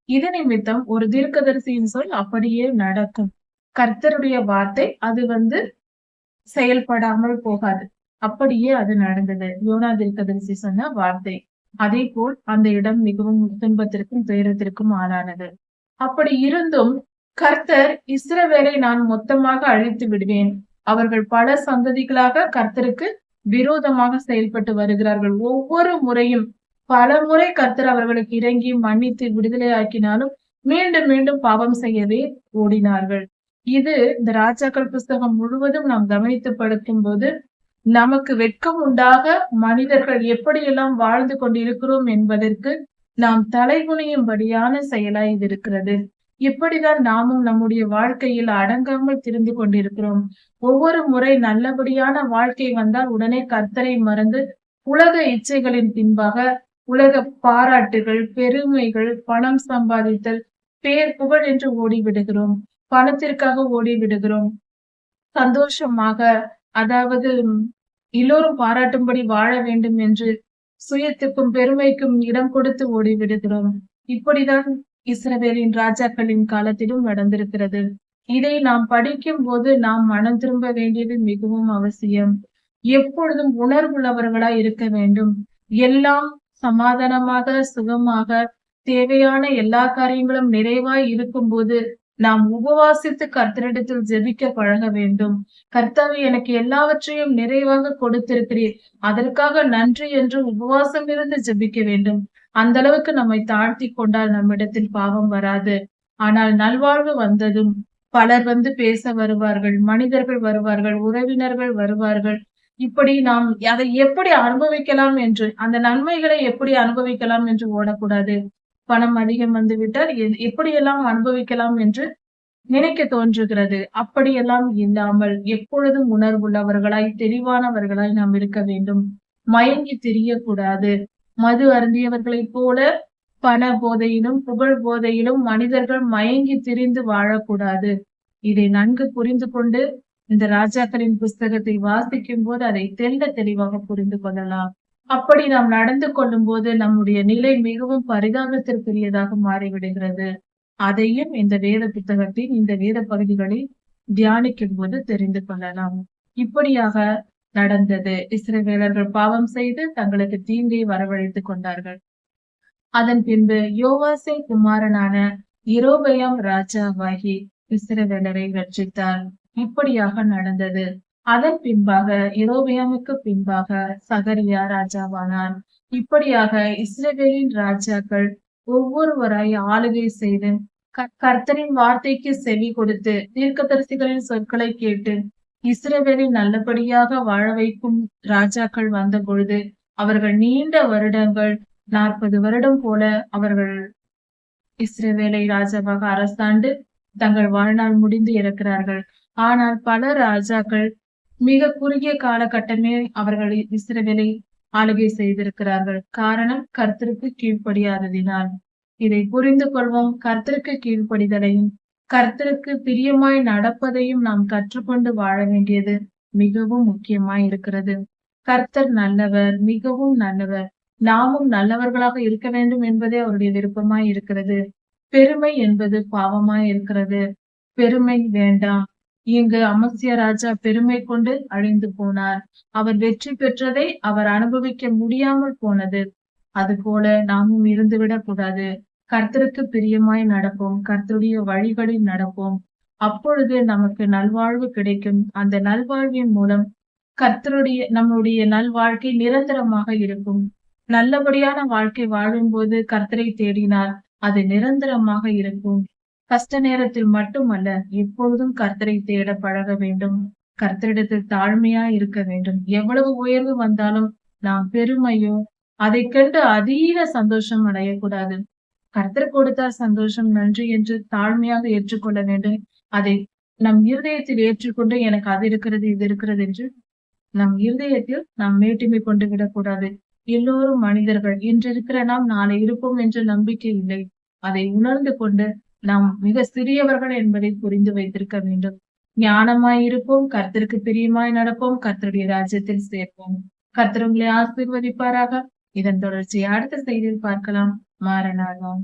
இது நிமித்தம் ஒரு தீர்க்கதரிசியின் சொல் அப்படியே நடக்கும். கர்த்தருடைய வார்த்தை அது செயல்படாமல் போகாது. அப்படியே அது நடந்தது. யோனா தீர்க்கதரிசி சொன்ன வார்த்தை. அதேபோல் அந்த இடம் மிகவும் துன்பத்திற்கும் துயரத்திற்கும் ஆளானது. அப்படி இருந்தும் கர்த்தர் இஸ்ரவேலை நான் மொத்தமாக அழித்து விடுவேன். அவர்கள் பல சந்ததிகளாக கர்த்தருக்கு விரோதமாக செயல்பட்டு வருகிறார்கள். ஒவ்வொரு முறையும் பல முறை கர்த்தர் அவர்களுக்கு இறங்கி மன்னித்து விடுதலை ஆக்கினாலும் மீண்டும் மீண்டும் பாவம் செய்யவே ஓடினார்கள். இது இந்த ராஜாக்கள் புஸ்தகம் முழுவதும் நாம் கவனித்து படிக்கும் போது நமக்கு வெட்கம் உண்டாக மனிதர்கள் எப்படியெல்லாம் வாழ்ந்து கொண்டிருக்கிறோம் என்பதற்கு நாம் தலைகுனியும்படியான செயலாய் இது இருக்கிறது. இப்படிதான் நாமும் நம்முடைய வாழ்க்கையில் அடங்காமல் திரிந்து கொண்டிருக்கிறோம். ஒவ்வொரு முறை நல்லபடியான வாழ்க்கை வந்தால் உடனே கர்த்தரை மறந்து உலக இச்சைகளின் பின்பாக உலக பாராட்டுகள், பெருமைகள், பணம் சம்பாதித்தல், பேர் புகழ் என்று ஓடிவிடுகிறோம். பணத்திற்காக ஓடிவிடுகிறோம். சந்தோஷமாக, அதாவது எல்லோரும் பாராட்டும்படி வாழ வேண்டும் என்று சுயத்துக்கும் பெருமைக்கும் இடம் கொடுத்து ஓடிவிடுகிறோம். இப்படிதான் இஸ்ரவேலின் ராஜாக்களின் காலத்திலும் நடந்திருக்கிறது. இதை நாம் படிக்கும் போது நாம் மனம் திரும்ப வேண்டியது மிகவும் அவசியம். எப்பொழுதும் உணர்வுள்ளவர்களாய் இருக்க வேண்டும். எல்லாம் சமாதானமாக, சுகமாக, தேவையான எல்லா காரியங்களும் நிறைவாய் இருக்கும்போது நாம் உபவாசித்து கர்த்தரிடத்தில் ஜெபிக்க பழக வேண்டும். கர்த்தாவே, எனக்கு எல்லாவற்றையும் நிறைவாக கொடுத்திருக்கிறீர், அதற்காக நன்றி என்று உபவாசம் இருந்து ஜெபிக்க வேண்டும். அந்த அளவுக்கு நம்மை தாழ்த்தி கொண்டால் நம்மிடத்தில் பாவம் வராது. ஆனால் நல்வாழ்வு வந்ததும் பலர் பேச வருவார்கள், மனிதர்கள் வருவார்கள், உறவினர்கள் வருவார்கள். இப்படி நாம் அதை எப்படி அனுபவிக்கலாம் என்று, அந்த நன்மைகளை எப்படி அனுபவிக்கலாம் என்று ஓடக்கூடாது. பணம் அதிகம் வந்துவிட்டால் எப்படியெல்லாம் அனுபவிக்கலாம் என்று நினைக்க தோன்றுகிறது. அப்படியெல்லாம் இல்லாமல் எப்பொழுதும் உணர்வுள்ளவர்களாய், தெளிவானவர்களாய் நாம் இருக்க வேண்டும். மயங்கி திரியக்கூடாது. மது அருந்தியவர்களைப் போல பண போதையிலும் புகழ் போதையிலும் மனிதர்கள் மயங்கி திரிந்து வாழக்கூடாது. இதை நன்கு புரிந்து கொண்டு இந்த ராஜாக்களின் புஸ்தகத்தை வாசிக்கும் போது அதை தெல்ல தெளிவாக புரிந்து கொள்ளலாம். அப்படி நாம் நடந்து கொள்ளும் போது நம்முடைய நிலை மிகவும் பரிதாபத்திற்குரியதாக மாறிவிடுகிறது. அதையும் இந்த வேத புத்தகத்தின் இந்த வேத பகுதிகளில் தியானிக்கும் போது தெரிந்து கொள்ளலாம். இப்படியாக நடந்தது. இஸ்ரவேலர்கள் பாவம் செய்து தங்களுக்கு தீங்கை வரவழைத்துக் கொண்டார்கள். அதன் பின்பு யோவாசின் குமாரனான யெரொபெயாம் ராஜாவாகி இஸ்ரவேலரை ரட்சித்தார். இப்படியாக நடந்தது. அதன் பின்பாக யெரொபெயாமுக்கு பின்பாக சகரியா ராஜாவானார். இப்படியாக இஸ்ரவேலின் ராஜாக்கள் ஒவ்வொருவராய் ஆளுகை செய்து கர்த்தரின் வார்த்தைக்கு செவி கொடுத்து தீர்க்கதரிசிகளின் சொற்களை கேட்டு இஸ்ரவேலை நல்லபடியாக வாழ வைக்கும் ராஜாக்கள் வந்த பொழுது அவர்கள் நீண்ட வருடங்கள் 40 வருடம் போல அவர்கள் இஸ்ரவேலை ராஜாவாக அரசாண்டு தங்கள் வாழ்நாள் முடிந்து இறக்கிறார்கள். ஆனால் பல ராஜாக்கள் மிக குறுகிய காலகட்டமே அவர்கள் இஸ்ரவேலை ஆளுகை செய்திருக்கிறார்கள். காரணம், கர்த்தருக்கு கீழ்ப்படியாததினால். இதை புரிந்து கொள்வோம். கர்த்தருக்கு கீழ்ப்படிதலையும் கர்த்தருக்கு பிரியமாய் நடப்பதையும் நாம் கற்றுக்கொண்டு வாழ வேண்டியது மிகவும் முக்கியமாய் இருக்கிறது. கர்த்தர் நல்லவர், மிகவும் நல்லவர். நாமும் நல்லவர்களாக இருக்க வேண்டும் என்பதே அவருடைய விருப்பமாய் இருக்கிறது. பெருமை என்பது பாவமாய் இருக்கிறது. பெருமை வேண்டாம். இங்கு அமத்சியா ராஜா பெருமை கொண்டு அழிந்து போனார். அவர் வெற்றி பெற்றதை அவர் அனுபவிக்க முடியாமல் போனது. அதுபோல நாமும் இருந்துவிடக் கூடாது. கர்த்தருக்கு பிரியமாய் நடப்போம். கர்த்தருடைய வழிகளில் நடப்போம். அப்பொழுது நமக்கு நல்வாழ்வு கிடைக்கும். அந்த நல்வாழ்வின் மூலம் நம்முடைய நல்வாழ்க்கை நிரந்தரமாக இருக்கும். நல்லபடியான வாழ்க்கை வாழும்போது கர்த்தரை தேடினால் அது நிரந்தரமாக இருக்கும். கஷ்ட நேரத்தில் மட்டுமல்ல, எப்பொழுதும் கர்த்தரை தேட பழக வேண்டும். கர்த்தரிடத்தில் தாழ்மையா இருக்க வேண்டும். எவ்வளவு உயர்வு வந்தாலும் நாம் பெருமையோ அதை கண்டு அதீத சந்தோஷம் அடையக்கூடாது. கர்த்தர் கொடுத்தால் சந்தோஷம், நன்றி என்று தாழ்மையாக ஏற்றுக்கொள்ள வேண்டும். அதை நம் இருதயத்தில் ஏற்றுக்கொண்டு எனக்கு அது இருக்கிறது, இது இருக்கிறது என்று நம் இருதயத்தில் நாம் மேட்டிமை கொண்டு விடக்கூடாது. எல்லோரும் மனிதர்கள். இன்று இருக்கிற நாம் நாளை இருப்போம் என்ற நம்பிக்கை இல்லை. அதை உணர்ந்து கொண்டு நாம் மிக சிறியவர்கள் என்பதை புரிந்து வைத்திருக்க வேண்டும். ஞானமாய் இருப்போம், கர்த்தருக்கு பிரியமாய் நடப்போம், கர்த்தருடைய ராஜ்யத்தில் சேர்ப்போம். கர்த்தர் உங்களை ஆசீர்வதிப்பாராக. இதன் தொடர்ச்சியை அடுத்த செய்தியில் பார்க்கலாம். மாறனாகும்.